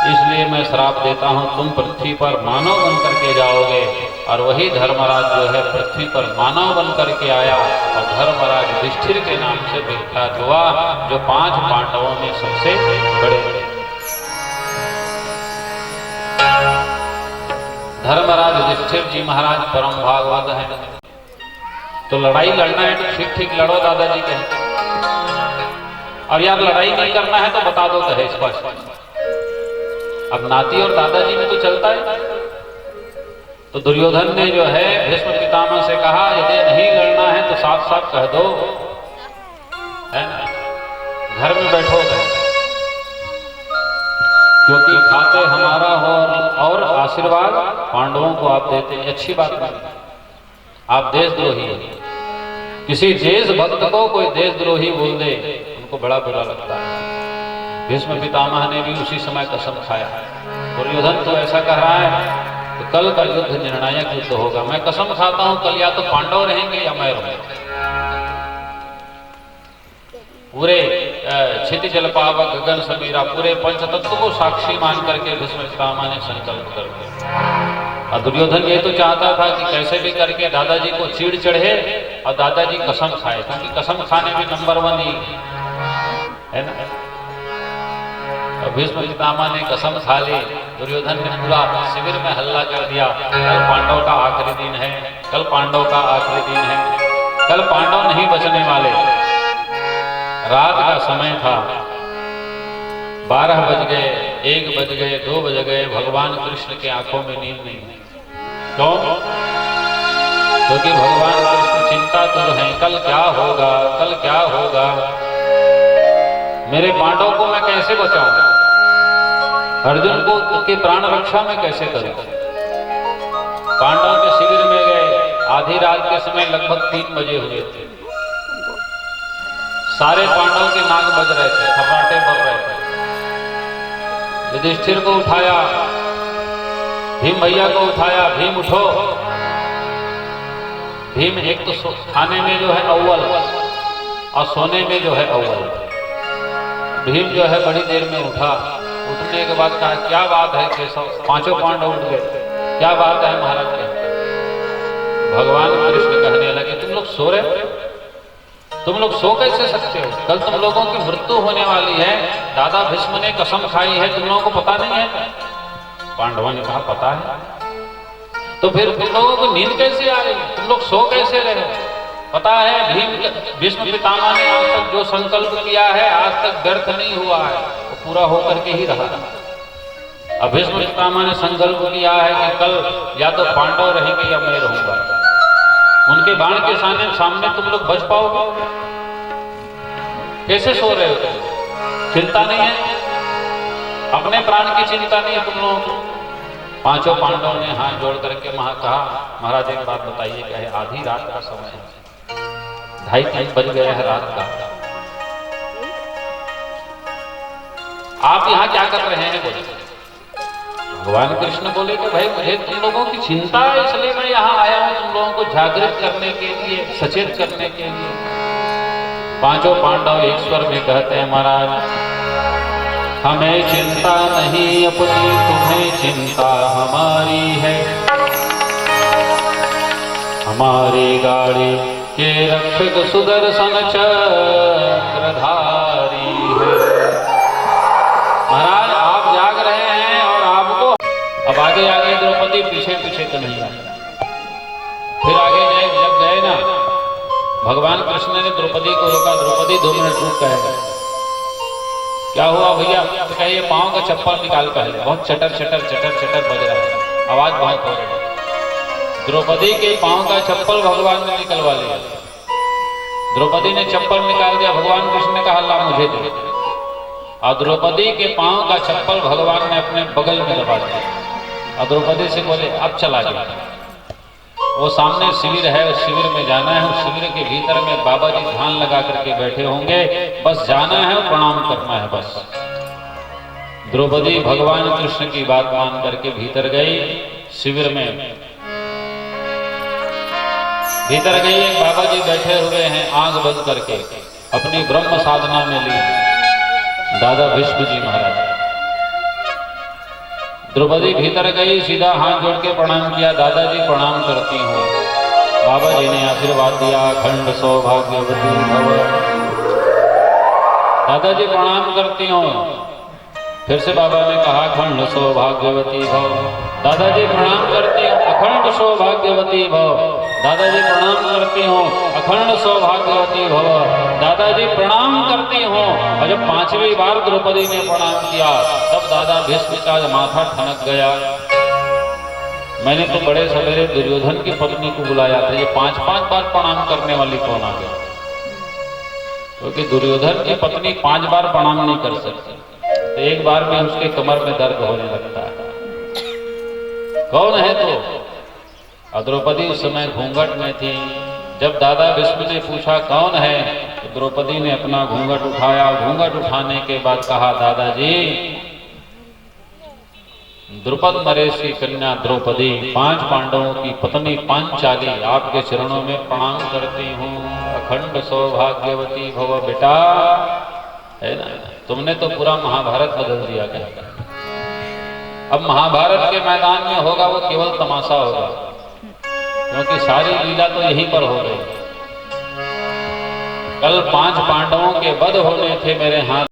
इसलिए मैं श्राप देता हूं, तुम पृथ्वी पर मानव बन करके जाओगे। और वही धर्मराज जो है पृथ्वी पर मानव बन करके आया और धर्मराज युधिष्ठिर के नाम से विख्यात हुआ, जो 5 पांडवों में सबसे बड़े थे। धर्मराज युधिष्ठिर जी महाराज परम भागवत है। तो लड़ाई लड़ना है तो ठीक ठीक लड़ो, दादाजी कहे। और यार लड़ाई नहीं करना है तो बता दो, कहे स्पष्ट। अब नाती और दादाजी में तो चलता है। तो दुर्योधन ने जो है भीष्म पितामह से कहा, यदि नहीं लड़ना है तो साफ साफ कह दो, है ना, घर में बैठो, क्योंकि खाते हमारा हो और आशीर्वाद पांडवों को आप देते, अच्छी बात नहीं। आप देशद्रोही हैं। किसी देशभक्त को कोई देशद्रोही बोल दे उनको बड़ा बुरा लगता है। भीष्म पितामह ने भी उसी समय कसम खाया। दुर्योधन तो ऐसा कह रहा है तो कल का युद्ध निर्णायक युद्ध होगा, मैं कसम खाता हूं कल या तो पांडव रहेंगे या मैं रहूंगा। पूरे क्षिति जल पावक गगन समीरा, पूरे पंचतत्व को साक्षी मान करके भीष्म पितामह ने संकल्प कर दिया। और दुर्योधन ये तो चाहता था कि कैसे भी करके दादाजी को चीड़ चढ़े और दादाजी कसम खाए, क्योंकि कसम खाने में नंबर 1 ही है ना। और भीष्म पितामह ने कसम खा ली। दुर्योधन ने पूरा शिविर में हल्ला कर दिया, कल पांडव का आखिरी दिन है, कल पांडव का आखिरी दिन है, कल पांडव नहीं बचने वाले। रात का समय था, 12 बज गए, 1 बज गए, 2 बज गए, भगवान कृष्ण के आंखों में नींद नहीं। क्यों? क्योंकि भगवान कृष्ण चिंतातुर हैं, कल क्या होगा, कल क्या होगा, मेरे पांडव को मैं कैसे बचाऊं, अर्जुन को के प्राण रक्षा में कैसे करूं। पांडव के शिविर में गए, आधी रात के समय लगभग 3 बजे हुए थे। सारे पांडव के नाक बज रहे थे, खर्राटे बढ़ रहे थे। युधिष्ठिर को उठाया, भीम भैया को उठाया, भीम उठो। भीम एक तो खाने में जो है अव्वल और सोने में जो है अव्वल। भीम जो है बड़ी देर में उठा, उठने के बाद कहा क्या बात है केशव, पांचों पांडव उठ गए, क्या बात है महाराज के। भगवान कृष्ण कहने लगे तुम लोग सो रहे हो, तुम लोग सो कैसे सकते हो, कल तुम लोगों की मृत्यु होने वाली है, दादा भीष्म ने कसम खाई है, तुम लोगों को पता नहीं है। पांडवों ने कहा पता है, तो फिर तुम लोगों को नींद कैसे आ रही, तुम लोग सो कैसे रहे। पता है भीष्म पितामह ने आज तक जो संकल्प किया है आज तक व्यर्थ नहीं हुआ है, वो पूरा होकर के ही रहा। अब भीष्म पितामह ने संकल्प किया है कि कल या तो पांडव रहेंगे या मैं रहूंगा। उनके बाण के सामने तुम लोग बच पाओगे, कैसे सो रहे हो, चिंता नहीं है, अपने प्राण की चिंता नहीं है तुम लोगों को। पांचों पांडवों ने हाथ जोड़ करके कहा महाराज एक बात बताइए, क्या है, आधी रात का समय है, 2:30 बज गया है रात का, आप यहाँ क्या कर रहे हैं बोले। भगवान कृष्ण बोले कि भाई मुझे तुम लोगों की चिंता है, इसलिए मैं यहाँ आया हूँ तुम लोगों को जागृत करने के लिए, सचेत करने के लिए। पांचों पांडव एक स्वर में कहते हैं महाराज हमें चिंता नहीं अपनी, तुम्हें चिंता हमारी है, हमारी गाड़ी के रक्षक सुदर्शन चक्रधारी है। महाराज आप जाग रहे हैं और आपको अब आगे आगे द्रौपदी पीछे पीछे तो नहीं आए। फिर आगे जब गए ना, भगवान कृष्ण ने द्रौपदी को रोका, द्रौपदी 2 मिनट रुक गए। क्या हुआ भैया, तो कहिए पांव का चप्पल निकाल पहले, बहुत चटर चटर चटर चटर बज रहा है, आवाज बहुत हो रही है। द्रौपदी के पांव का चप्पल भगवान ने निकलवा लिया। द्रौपदी ने चप्पल निकाल दिया, भगवान कृष्ण ने कहा ला मुझे दे, और द्रौपदी के पांव का चप्पल भगवान ने अपने बगल में दबा दिया और द्रौपदी से बोले अब चला गया। वो सामने शिविर है, उस शिविर में जाना है, उस शिविर के भीतर में बाबा जी ध्यान लगा करके बैठे होंगे, बस जाना है और प्रणाम करना है बस। द्रौपदी भगवान कृष्ण की बात मान करके भीतर गई, शिविर में भीतर गई। एक बाबा जी बैठे हुए हैं आंख बंद करके, अपनी ब्रह्म साधना में ली, दादा भीष्म जी महाराज। द्रौपदी भीतर गई, सीधा हाथ जोड़ के प्रणाम किया, दादाजी प्रणाम करती हूँ। बाबा जी ने आशीर्वाद दिया, अखंड सौभाग्यवती भव। दादाजी प्रणाम करती हूँ। फिर से बाबा ने कहा अखंड सौभाग्यवती भव। दादाजी प्रणाम करती हूँ, अखंड सौभाग्यवती भव। दादाजी प्रणाम करती हूँ, अखंड सौभाग्यवती भव। दादाजी प्रणाम करती हूँ। और जब 5वीं बार द्रौपदी ने प्रणाम किया तब दादा भीष्म का माथा ठनक गया। मैंने तो बड़े सवेरे दुर्योधन की पत्नी को बुलाया था, ये 5-5 बार प्रणाम करने वाली कौन आ गया, क्योंकि दुर्योधन की पत्नी 5 बार प्रणाम नहीं कर सकती, तो एक बार में उसके कमर में दर्द होने लगता है। कौन है तो? द्रौपदी उस समय घूंघट में थी। जब दादा भीष्म ने पूछा कौन है, तो द्रौपदी ने अपना घूंघट उठाया। घूंघट उठाने के बाद कहा दादाजी द्रुपद नरेश की कन्या द्रौपदी, 5 पांडवों की पत्नी पांचाली, आपके चरणों में प्रणाम करती हूँ। अखंड सौभाग्यवती भव। बेटा है ना, तुमने तो पूरा महाभारत बदल दिया गया। अब महाभारत के मैदान में होगा वो केवल तमाशा होगा, क्योंकि सारी लीला तो यहीं पर हो गई। कल 5 पांडवों के वध होने थे मेरे हाथ